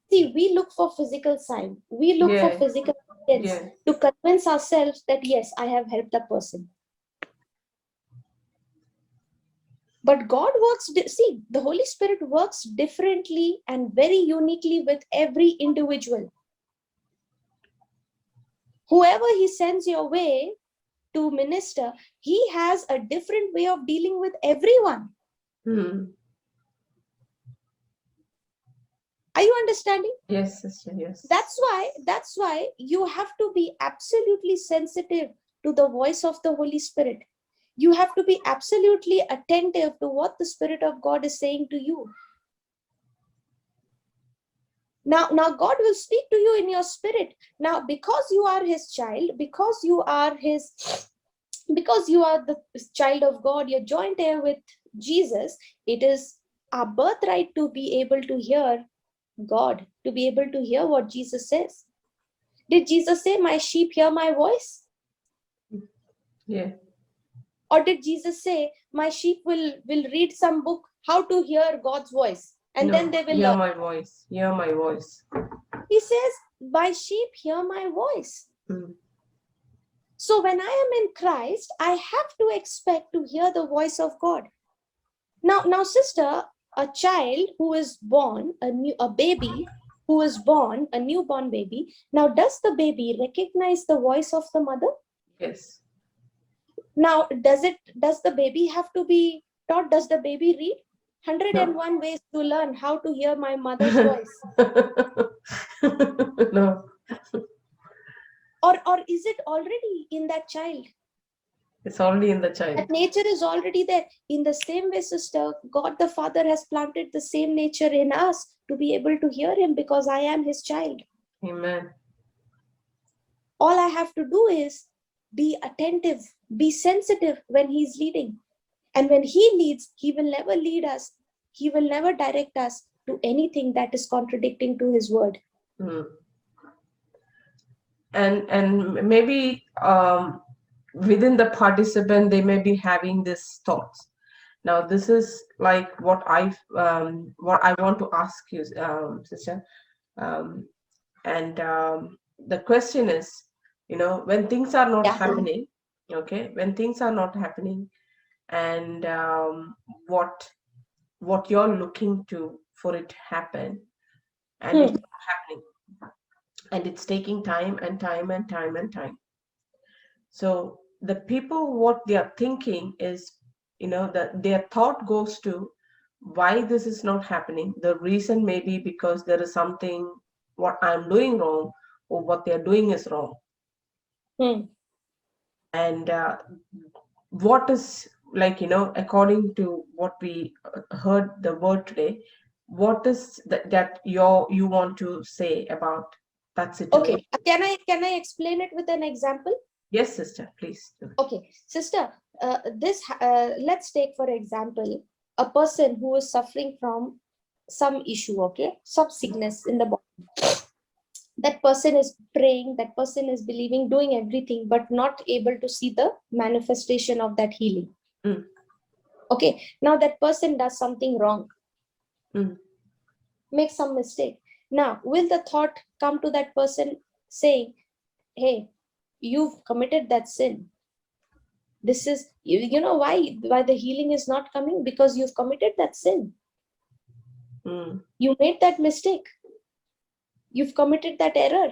See, we look for physical sign. We look for physical evidence to convince ourselves that, yes, I have helped the person. But God works, see, the Holy Spirit works differently and very uniquely with every individual. Whoever he sends your way to minister, he has a different way of dealing with everyone. Are you understanding? Yes, sister, yes. That's why you have to be absolutely sensitive to the voice of the Holy Spirit. You have to be absolutely attentive to what the Spirit of God is saying to you. Now God will speak to you in your spirit. Now, because you are his child, because you are the child of God, you're joint heir with Jesus, it is our birthright to be able to hear God, to be able to hear what Jesus says. Did Jesus say, my sheep hear my voice? Yeah. Or did Jesus say, my sheep will read some book, how to hear God's voice, and No, then they will hear learn. my voice. Hear my voice. He says, my sheep hear my voice. Mm. So when I am in Christ, I have to expect to hear the voice of God. Now, sister, a child who is born, a baby who is born, a newborn baby. Now, does the baby recognize the voice of the mother? Yes. Now, does the baby have to be taught? Does the baby read? 101 ways to learn how to hear my mother's voice. No. Or is it already in that child? It's only in the child. That nature is already there. In the same way, sister, God the Father has planted the same nature in us to be able to hear him, because I am his child. Amen. All I have to do is be attentive, be sensitive when he's leading. And when he leads, he will never lead us. He will never direct us to anything that is contradicting to his word. Mm. And maybe within the participant, they may be having this thoughts. Now, this is like what I want to ask you, sister. The question is, when things are not Yeah. happening, okay, when things are not happening, and what you're looking to for it to happen, and it's not happening, and it's taking time and time and time and time. So the people, what they are thinking is, that their thought goes to why this is not happening. The reason may be because there is something what I'm doing wrong, or what they're doing is wrong. And what is, like, according to what we heard the word today, what is that you want to say about that situation? Okay. Can I explain it with an example? Yes, sister, please do. Okay, sister, let's take for example a person who is suffering from some issue, okay, some sickness in the body. That person is praying, that person is believing, doing everything, but not able to see the manifestation of that healing. Mm. Okay, now that person does something wrong, makes some mistake. Now, will the thought come to that person saying, hey, you've committed that sin? This is, you know why the healing is not coming? Because you've committed that sin. You made that mistake. You've committed that error.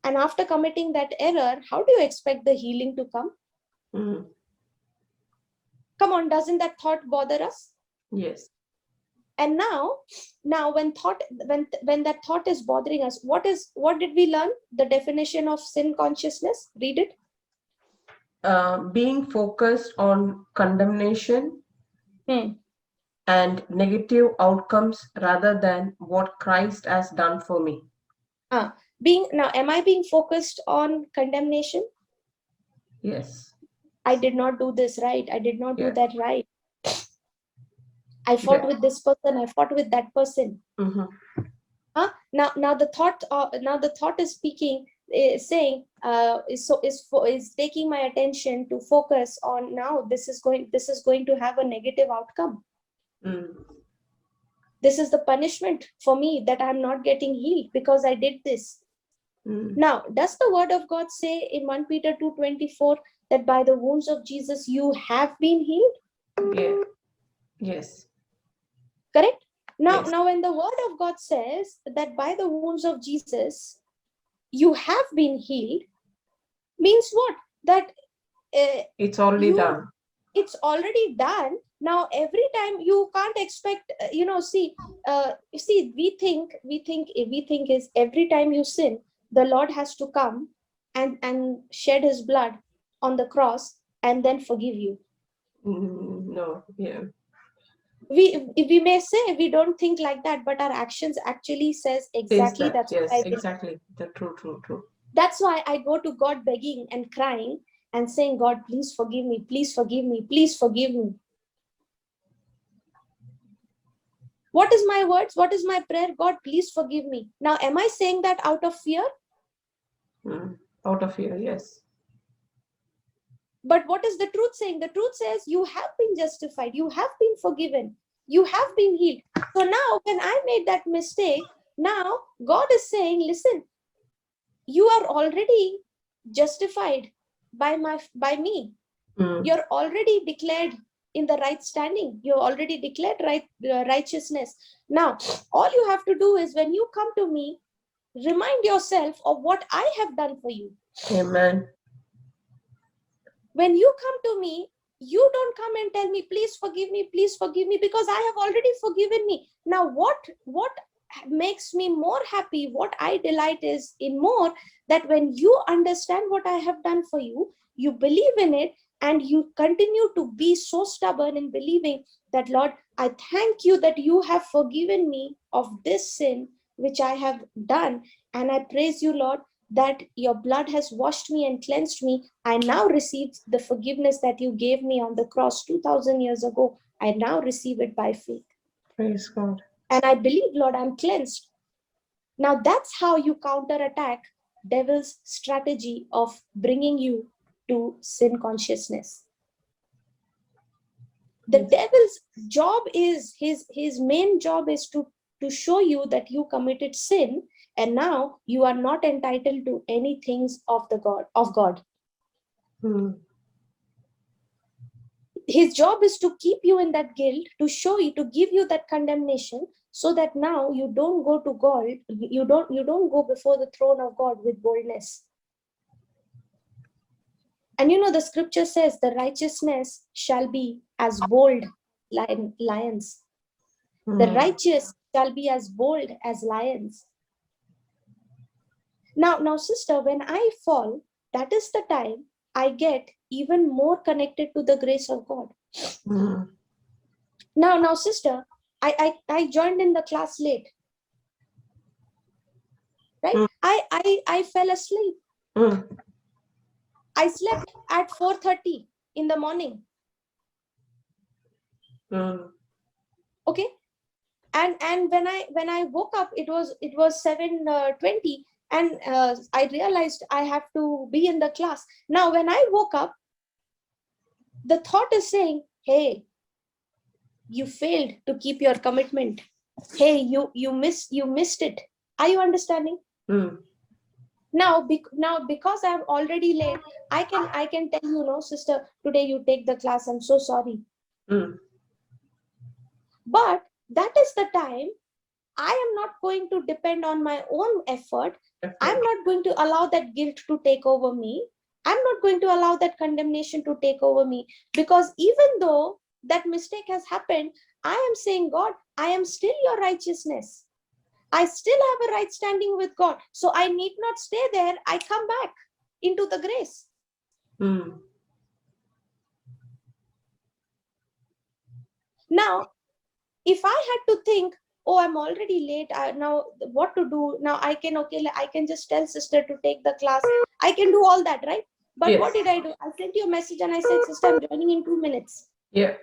And after committing that error, how do you expect the healing to come? Come on, doesn't that thought bother us? Yes. And now when that thought is bothering us, what did we learn? The definition of sin consciousness. Read it. Being focused on condemnation and negative outcomes rather than what Christ has done for me. Am I being focused on condemnation? Yes. I did not do this right. I did not do that right. I fought with this person. I fought with that person. Now the thought is speaking, saying, is taking my attention to focus on, now this is going to have a negative outcome. This is the punishment for me, that I'm not getting healed because I did this. Now, does the word of God say in 1 Peter 2:24 that by the wounds of Jesus you have been healed? Yeah. Yes. Correct? Now, Yes. now when the word of God says that by the wounds of Jesus you have been healed, means what? That it's already done. It's already done. Now, every time you can't expect, we think is every time you sin, the Lord has to come and shed his blood on the cross and then forgive you. No. Yeah. We may say we don't think like that, but our actions actually says exactly that. Yes, exactly. True. That's why I go to God begging and crying and saying, God, please forgive me, please forgive me, please forgive me. What is my words? What is my prayer? God, please forgive me. Now, am I saying that out of fear? Out of fear, yes. But what is the truth saying? The truth says you have been justified. You have been forgiven. You have been healed. So now when I made that mistake, now God is saying, listen, you are already justified by me. You're already declared in the right standing. You're already declared righteousness. Now, all you have to do is when you come to me, remind yourself of what I have done for you. Amen. When you come to me, you don't come and tell me, please forgive me, because I have already forgiven me. Now, what makes me more happy, what I delight is in more, that when you understand what I have done for you, you believe in it, and you continue to be so stubborn in believing that, Lord, I thank you that you have forgiven me of this sin which I have done. And I praise you, Lord, that your blood has washed me and cleansed me. I now receive the forgiveness that you gave me on the cross 2000 years ago. I now receive it by faith. Praise God. And I believe, Lord, I'm cleansed. Now that's how you counterattack devil's strategy of bringing you to sin consciousness. The devil's job is, his main job is to show you that you committed sin, and now you are not entitled to any things of God. His job is to keep you in that guilt, to show you, to give you that condemnation, so that now you don't go to God, you don't go before the throne of God with boldness. And the scripture says the righteousness shall be as bold lions. The righteous shall be as bold as lions. Now, sister, when I fall, that is the time I get even more connected to the grace of God. Now, sister, I joined in the class late. Right? I fell asleep. I slept at 4:30 in the morning. Okay. And when I woke up, it was 7:20, and I realized I have to be in the class. Now, when I woke up, the thought is saying, hey, you failed to keep your commitment. Hey, you missed it. Are you understanding? Now, because I'm already late, I can tell you, no, sister, today you take the class. I'm so sorry. But that is the time I am not going to depend on my own effort. I'm not going to allow that guilt to take over me. I'm not going to allow that condemnation to take over me, because even though that mistake has happened, I am saying, God, I am still your righteousness. I still have a right standing with God. So I need not stay there. I come back into the grace. Now, if I had to think, oh, I'm already late, now what to do? Now I can just tell sister to take the class. I can do all that, right? But yes. What did I do? I sent you a message and I said, sister, I'm joining in 2 minutes. Yeah.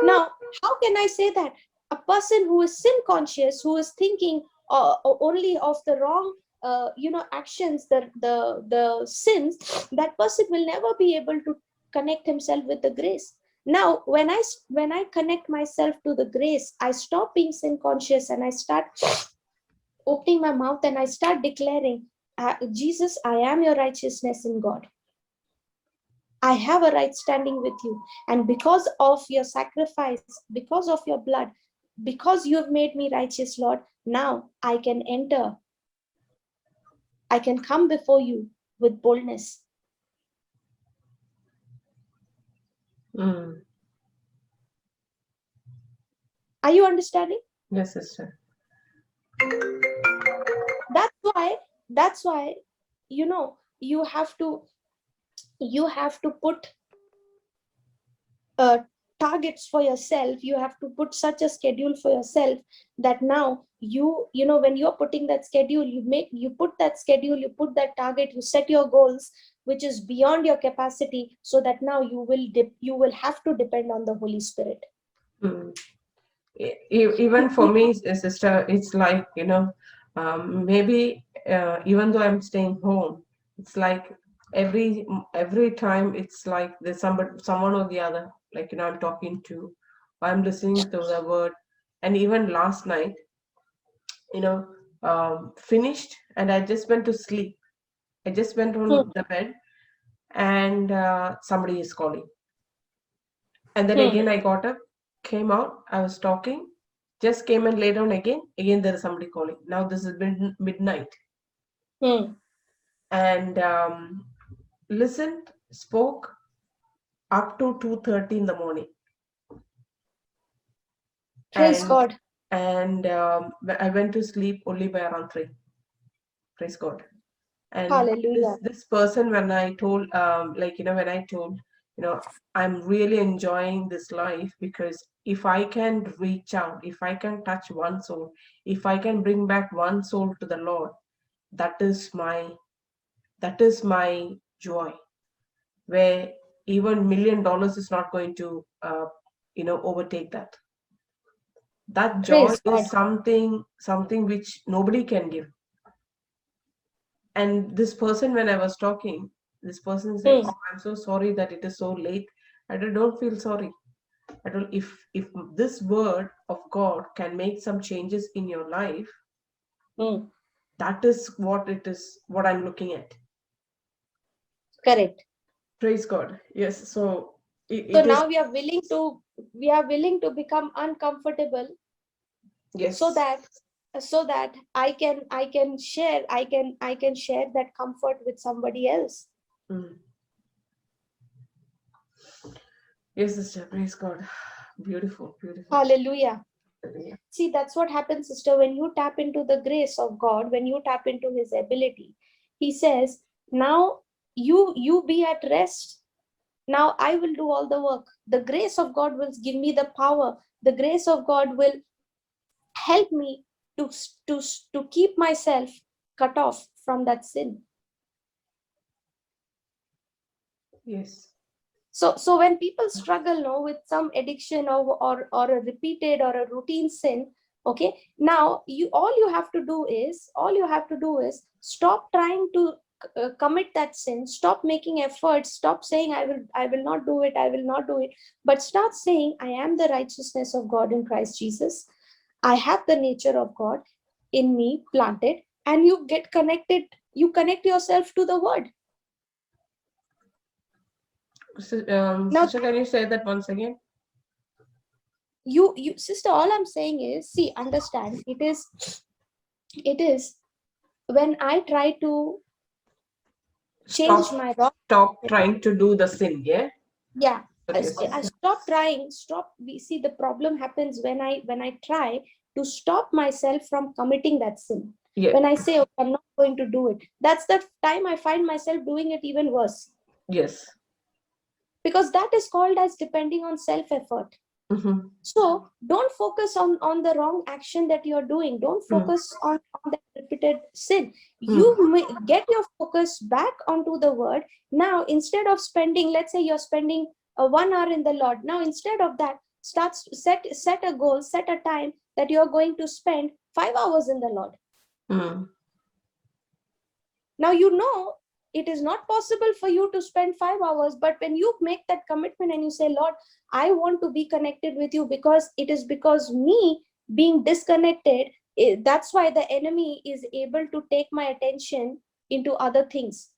Now, how can I say that? A person who is sin conscious, who is thinking only of the wrong actions, the sins, that person will never be able to connect himself with the grace. Now, when I connect myself to the grace, I stop being sin conscious and I start opening my mouth and I start declaring, Jesus, I am your righteousness in God. I have a right standing with you. And because of your sacrifice, because of your blood, because you have made me righteous, Lord, now I can enter. I can come before you with boldness. Are you understanding? Yes, sister. That's why, you have to put targets for yourself. You have to put such a schedule for yourself that now when you're putting that schedule, you put that schedule, you put that target, you set your goals, which is beyond your capacity, so that now you will have to depend on the Holy Spirit. Even for me, sister, it's like, maybe even though I'm staying home, it's like every time it's like there's someone or the other, like, I'm talking to, I'm listening to the word. And even last night, finished, and I just went to sleep. I just went on the bed, and somebody is calling. And then again, I got up, came out, I was talking, just came and lay down again. Again, there is somebody calling. Now this is midnight. And listened, spoke up to 2:30 in the morning. Praise God. And I went to sleep only by around 3. Praise God. And Hallelujah. this person, when I told, when I told, I'm really enjoying this life, because if I can reach out, if I can touch one soul, if I can bring back one soul to the Lord, that is my joy, where even $1 million is not going to overtake that. That joy Praise God. is something which nobody can give. And this person, when I was talking, this person said, "Oh, I'm so sorry that it is so late." I don't feel sorry. I don't. If this word of God can make some changes in your life, that is what it is. What I'm looking at. Correct. Praise God. Yes. So now we are willing to become uncomfortable. Yes. So that I can share that comfort with somebody else. Yes, sister. Praise God. Beautiful. Hallelujah. See, that's what happens, sister, when you tap into the grace of God, when you tap into his ability. He says, now you be at rest. Now I will do all the work. The grace of God will give me the power. The grace of God will help me to keep myself cut off from that sin. Yes. So when people struggle with some addiction or a repeated or a routine sin, okay, now all you have to do is stop trying to commit that sin. Stop making efforts. Stop saying I will not do it, but start saying, I am the righteousness of God in Christ Jesus. I have the nature of God in me planted, and you get connected. You connect yourself to the word. Now, sister, can you say that once again? You sister, all I'm saying is, see, understand, it is when I try to change my wrong. Stop trying to do the sin. Yeah. Okay. I stop trying. We see the problem happens when I try to stop myself from committing that sin. Yeah. When I say, okay, I'm not going to do it, that's the time I find myself doing it even worse. Yes. Because that is called as depending on self-effort. So don't focus on the wrong action that you're doing. Don't focus on that repeated sin. You may get your focus back onto the word. Now, instead of spending, let's say you're spending 1 hour in the Lord. Now, instead of that, set a goal, set a time that you're going to spend 5 hours in the Lord. Now, it is not possible for you to spend 5 hours, but when you make that commitment and you say, Lord, I want to be connected with you, because it is because me being disconnected, that's why the enemy is able to take my attention into other things,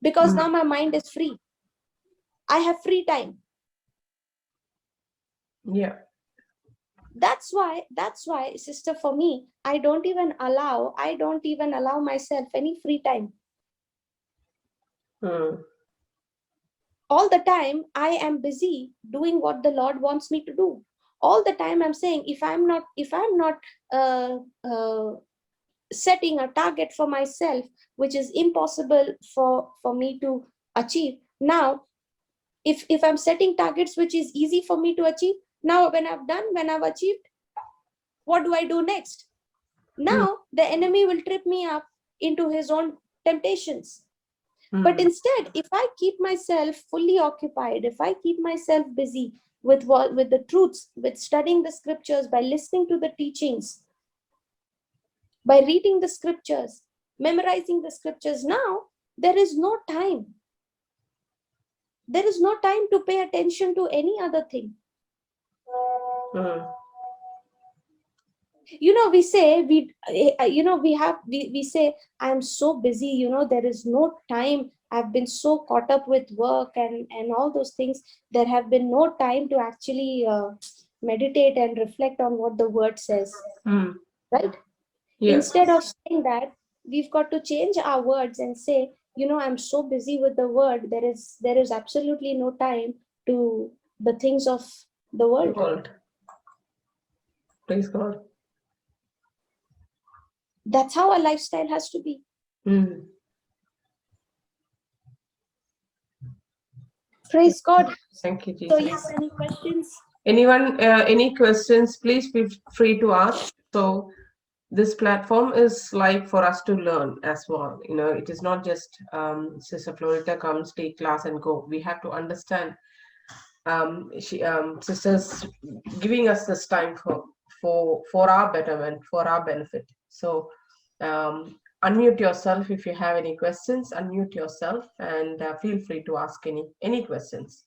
because now my mind is free. I have free time. Yeah. That's why, sister, for me, I don't even allow myself any free time. All the time I am busy doing what the Lord wants me to do. All the time I'm saying, if I'm not setting a target for myself, which is impossible for me to achieve. Now, if I'm setting targets which is easy for me to achieve, now when I've achieved, what do I do next? Now the enemy will trip me up into his own temptations. But instead, if I keep myself fully occupied, if I keep myself busy with the truths, with studying the scriptures, by listening to the teachings, by reading the scriptures, memorizing the scriptures, now there is no time. There is no time to pay attention to any other thing. Mm. We say we say, I'm so busy, there is no time. I've been so caught up with work and all those things. There have been no time to actually meditate and reflect on what the word says, Mm. right? Yes. Instead of saying that, we've got to change our words and say, I'm so busy with the word, there is absolutely no time to the things of the world. World. Praise God. That's how our lifestyle has to be. Mm. Praise God. Thank you, So Jesus. yes, any questions? Anyone, any questions, please be free to ask. So this platform is like for us to learn as well. It is not just Sister Florita comes, take class and go. We have to understand. Sisters giving us this time for our betterment, for our benefit. So unmute yourself if you have any questions. Unmute yourself and feel free to ask any questions.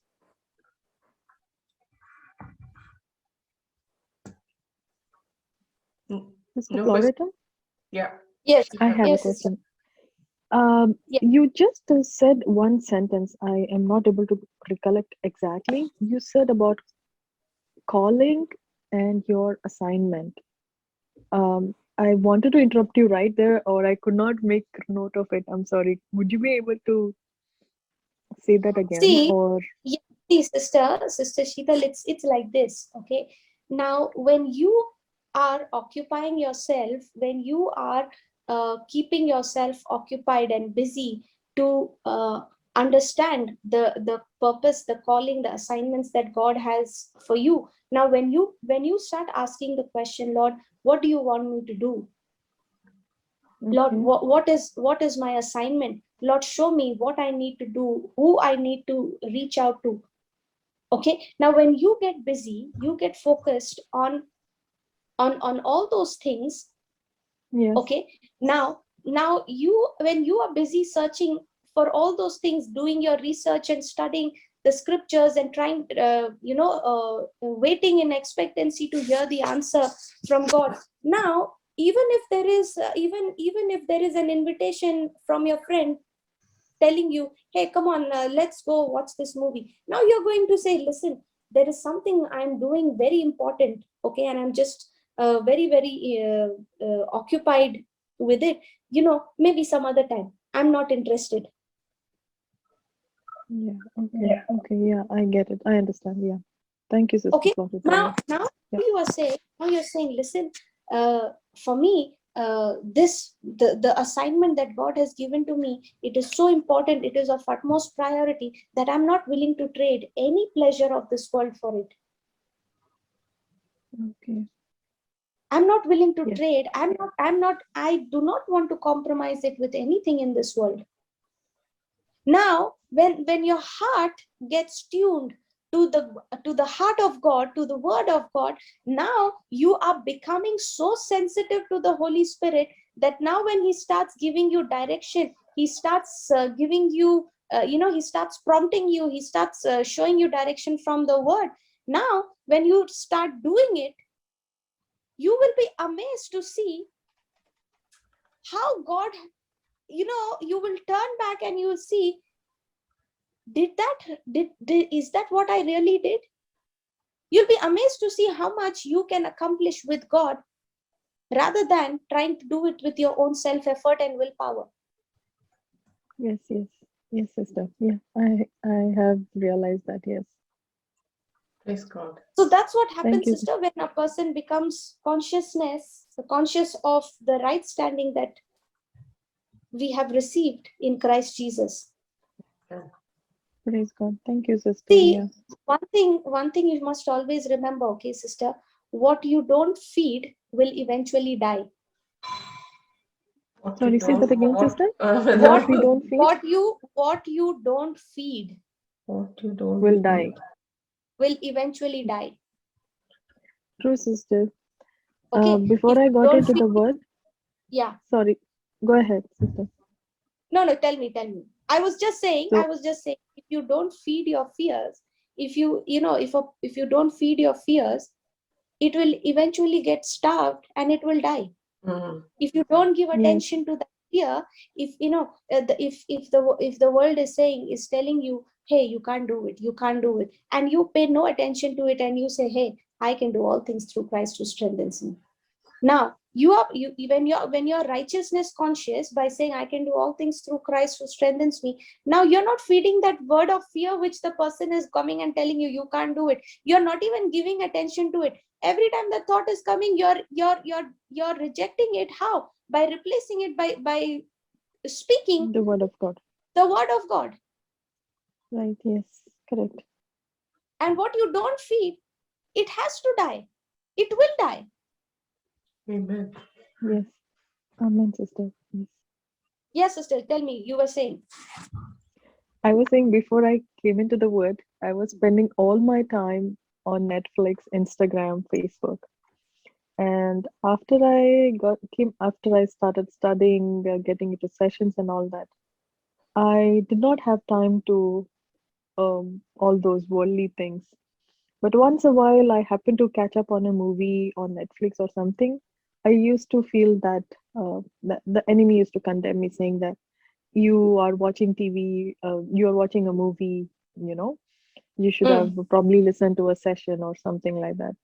Mr. No Florida, question? Yeah. Yes. I have a Yes, question. Yeah. You just said one sentence. I am not able to recollect exactly. You said about calling and your assignment. I wanted to interrupt you right there, or I could not make note of it. I'm sorry. Would you be able to say that again? See, Or yeah, see, sister Sheetal, it's like this. Okay. Now, when you are occupying yourself, when you are keeping yourself occupied and busy to understand the purpose, the calling, the assignments that God has for you. Now, when you start asking the question, Lord, what do you want me to do? Lord, okay. what is my assignment? Lord, show me what I need to do, who I need to reach out to. Okay. Now, when you get busy, you get focused on all those things. Yes. Okay. Now when you are busy searching for all those things, doing your research and studying the scriptures and trying, waiting in expectancy to hear the answer from God. Now, even if there is even if there is an invitation from your friend telling you, hey, come on, let's go watch this movie. Now you're going to say, listen, there is something I'm doing very important, okay, and I'm just very occupied with it. Maybe some other time. I'm not interested. Yeah. Okay. Okay. Yeah, I get it. I understand. Yeah. Thank you, Sister Okay. Florida. Now Yeah. you're saying, listen, for me, the assignment that God has given to me, it is so important, it is of utmost priority, that I'm not willing to trade any pleasure of this world for it. Okay. I'm not willing to Yes. trade. I do not want to compromise it with anything in this world. Now, when your heart gets tuned to the heart of God, to the word of God, now you are becoming so sensitive to the Holy Spirit that now when he starts giving you direction, he starts giving you, he starts prompting you, he starts showing you direction from the word. Now, when you start doing it, you will be amazed to see how God, you will turn back and you will see, is that what I really did? You'll be amazed to see how much you can accomplish with God rather than trying to do it with your own self-effort and willpower. Yes. Yes. Yes, sister. Yeah. I have realized that. Yes. Praise God. So that's what Thank happens, you. sister, when a person becomes conscious of the right standing that we have received in Christ Jesus. Praise God. Thank you, sister. See, Yeah. one thing you must always remember, okay, sister, what you don't feed will eventually die. What Sorry, you say that don't, again, what, sister. what, What we don't feed What you don't feed what you don't will feed. die. will eventually die. True, sister. Okay. Before If I you got don't into feed, the word, yeah. sorry. Go ahead, sister. No, tell me. I was just saying, So, if you don't feed your fears, if you don't feed your fears, it will eventually get starved and it will die. Mm. If you don't give Yes. attention to that fear, if you know, if the world is telling you, hey, you can't do it, you can't do it, and you pay no attention to it, and you say, hey, I can do all things through Christ who strengthens me. Now when you're righteousness conscious by saying, I can do all things through Christ who strengthens me, now you're not feeding that word of fear which the person is coming and telling you, you can't do it. You're not even giving attention to it. Every time the thought is coming, you're rejecting it. How? By replacing it by speaking The word of God. the word of God. Right. Yes. Correct. And what you don't feed, it has to die. It will die. Amen. Yes. Amen, sister. Yes. Yes, sister, tell me, you were saying. I was saying before I came into the word, I was spending all my time on Netflix, Instagram, Facebook. And after I started studying, getting into sessions and all that, I did not have time to all those worldly things. But once a while, I happen to catch up on a movie on Netflix or something. I used to feel that the enemy used to condemn me, saying that you are watching TV, you are watching a movie, you should have probably listened to a session or something like that.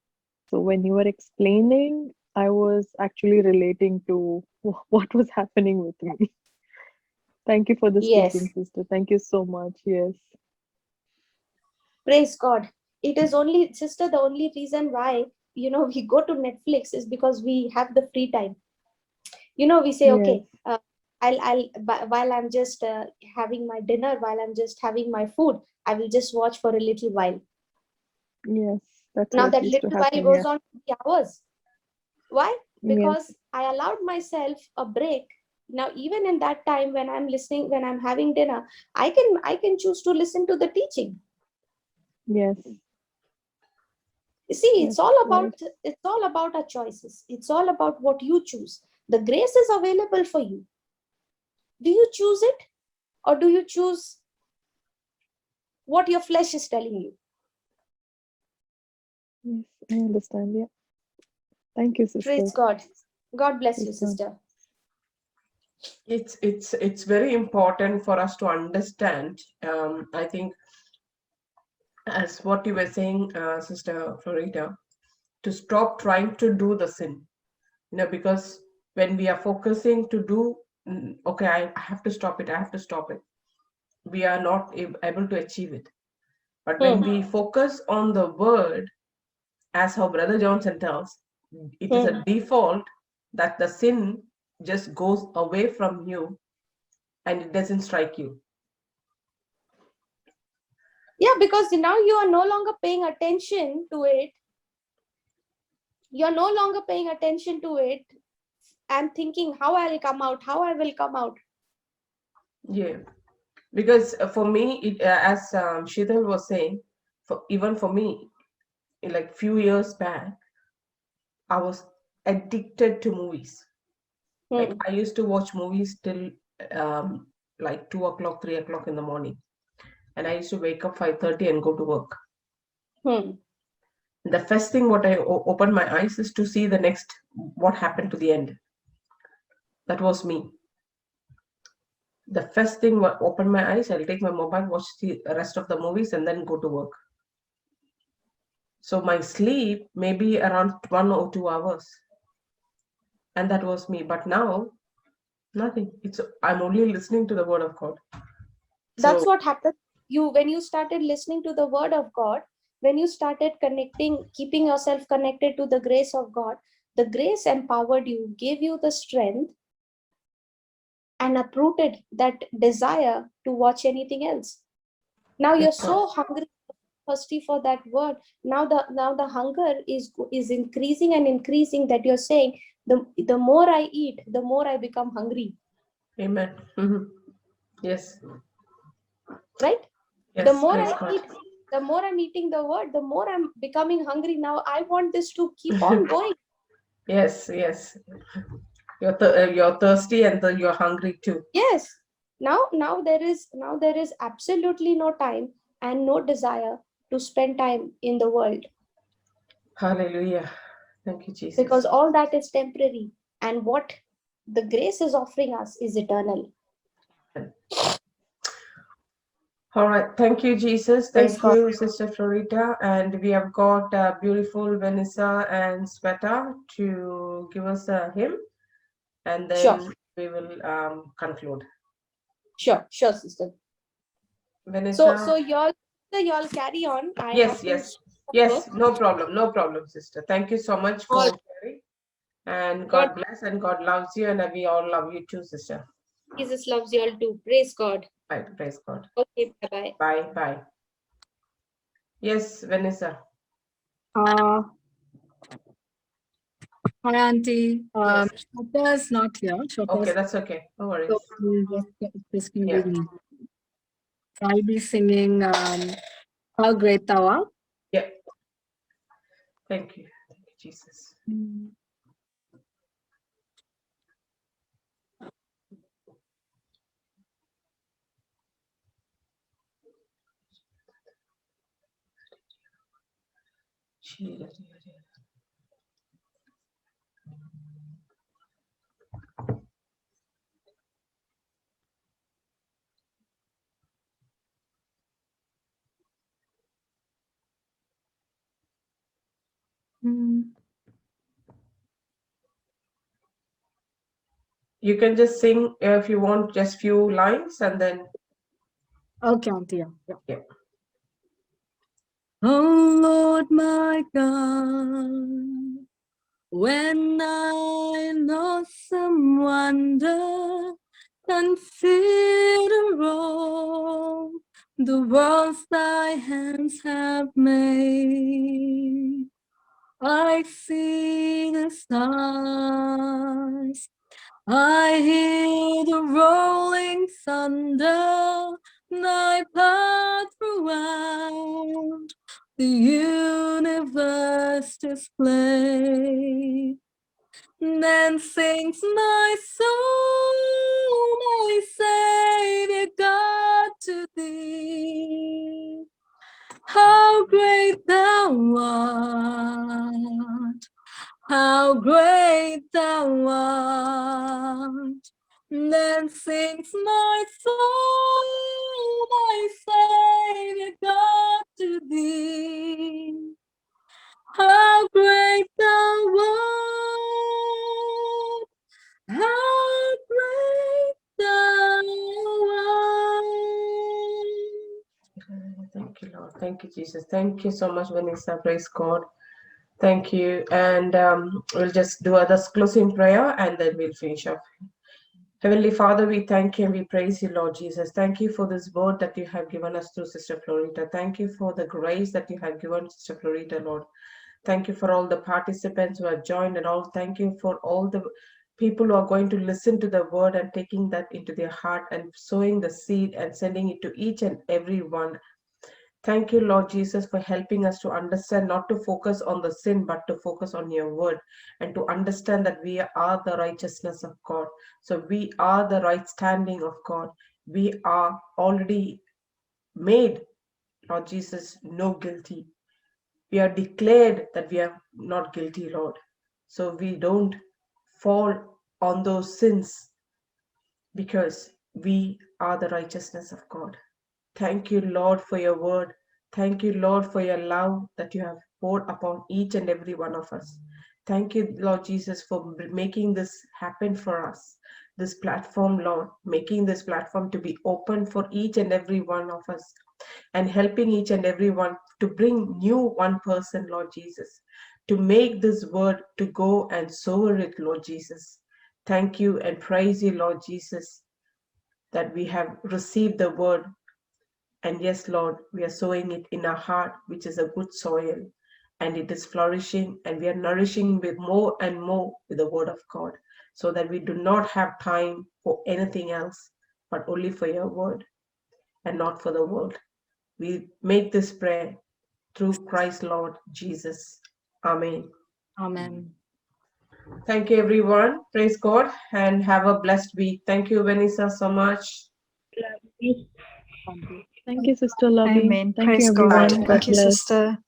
So when you were explaining, I was actually relating to what was happening with me. Thank you for this Yes. teaching, sister. Thank you so much. Yes. Praise God. It is only, sister, the only reason why, we go to Netflix is because we have the free time. We say, Yes. okay, while I'm just having my dinner, while I'm just having my food, I will just watch for a little while. Yes. That's Now what that used to little while happen. goes Yeah. on 3 hours. Why? Yes. Because I allowed myself a break. Now, even in that time when I'm listening, when I'm having dinner, I can choose to listen to the teaching. Yes. You see, Yes. Right. it's all about our choices. It's all about what you choose. The grace is available for you. Do you choose it, or do you choose what your flesh is telling you? Yes. I understand. Yeah. Thank you, sister. Praise God. God bless you, Praise God. sister. It's very important for us to understand. I think, as what you were saying, Sister Florida, to stop trying to do the sin. Because when we are focusing to do, okay, I have to stop it, I have to stop it, we are not able to achieve it. But when we focus on the word, as how Brother Johnson tells, it is a default that the sin just goes away from you and it doesn't strike you. Yeah, because now you are no longer paying attention to it. You're no longer paying attention to it and thinking how I will come out, how I will come out. Yeah, because for me, as Sheetal was saying, even for me, like few years back, I was addicted to movies. Like I used to watch movies till like 2 o'clock, 3 o'clock in the morning, and I used to wake up 5:30 and go to work. The first thing what I opened my eyes is to see the next what happened to the end. That was me. The first thing what opened my eyes, I'll take my mobile, watch the rest of the movies, and then go to work. So my sleep may be around 1 or 2 hours, and that was me. But now, nothing. I'm only listening to the word of God. That's So what happened. When you started listening to the word of God, when you started connecting, keeping yourself connected to the grace of God, the grace empowered you, gave you the strength, and uprooted that desire to watch anything else. Now you're so hungry, thirsty for that word. Now the hunger is increasing and increasing, that you're saying, the more I eat, the more I become hungry. amen. Yes. Right? Yes, The more praise I God. eat, the more I'm eating the word, the more I'm becoming hungry. Now I want this to keep on going. Yes. You're thirsty and you're hungry too. Yes. Now there is absolutely no time and no desire to spend time in the world. Hallelujah. Thank you, Jesus. because all that is temporary, and what the grace is offering us is eternal. All right. Thank you, Jesus. Praise Thank God. you, Sister Florita. And we have got beautiful Vanessa and Sveta to give us a hymn, and then Sure. we will conclude. Sure, sister. Vanessa? So y'all carry on. I Yes, have to yes. stop Yes, work. no problem, sister. Thank you so much for All sharing. And God, God bless, and God loves you, and we all love you too, sister. Jesus loves you all too. Praise God. Right, praise God. Okay, bye-bye. Bye. Yes, Vanessa. Hi, Auntie. Yes. Shweta is not here. Shweta Okay, is that's okay. No worries. so just gonna Yeah. be me. I'll be singing How Great Thou Art. Yeah. Thank you. Thank you, Jesus. You can just sing if you want just few lines and then. Okay, Auntie. Yeah. Oh Lord my God, when I in awesome wonder consider all the worlds thy hands have made, I see the stars, I hear the rolling thunder, thy path throughout the universe display. Then sings my soul, my Savior God, to thee. How great thou art! How great thou art! Then sings my soul, my Savior God, to thee. How great thou art! How great thou art! Thank you, Lord. Thank you, Jesus. Thank you so much, Vanessa. Praise God. Thank you. And we'll just do a closing prayer and then we'll finish up. Heavenly Father, we thank you and we praise you, Lord Jesus. Thank you for this word that you have given us through Sister Florita. Thank you for the grace that you have given Sister Florita, Lord. Thank you for all the participants who have joined and all. Thank you for all the people who are going to listen to the word and taking that into their heart and sowing the seed and sending it to each and every one. Thank you, Lord Jesus, for helping us to understand not to focus on the sin, but to focus on your word and to understand that we are the righteousness of God. So we are the right standing of God. We are already made, Lord Jesus, no guilty. We are declared that we are not guilty, Lord. So we don't fall on those sins because we are the righteousness of God. Thank you, Lord, for your word. Thank you, Lord, for your love that you have poured upon each and every one of us. Thank you, Lord Jesus, for making this happen for us. This platform, Lord, making this platform to be open for each and every one of us and helping each and every one to bring new one person, Lord Jesus, to make this word to go and sow it, Lord Jesus. Thank you and praise you, Lord Jesus, that we have received the word. And yes, Lord, we are sowing it in our heart, which is a good soil, and it is flourishing, and we are nourishing with more and more with the word of God, so that we do not have time for anything else, but only for your word and not for the world. We make this prayer through Christ Lord Jesus. Amen. Amen. Thank you, everyone. Praise God and have a blessed week. Thank you, Vanessa, so much. Thank you, Sister Lovey. Amen. Thank you, Praise God. everyone. God Thank you, bless. sister.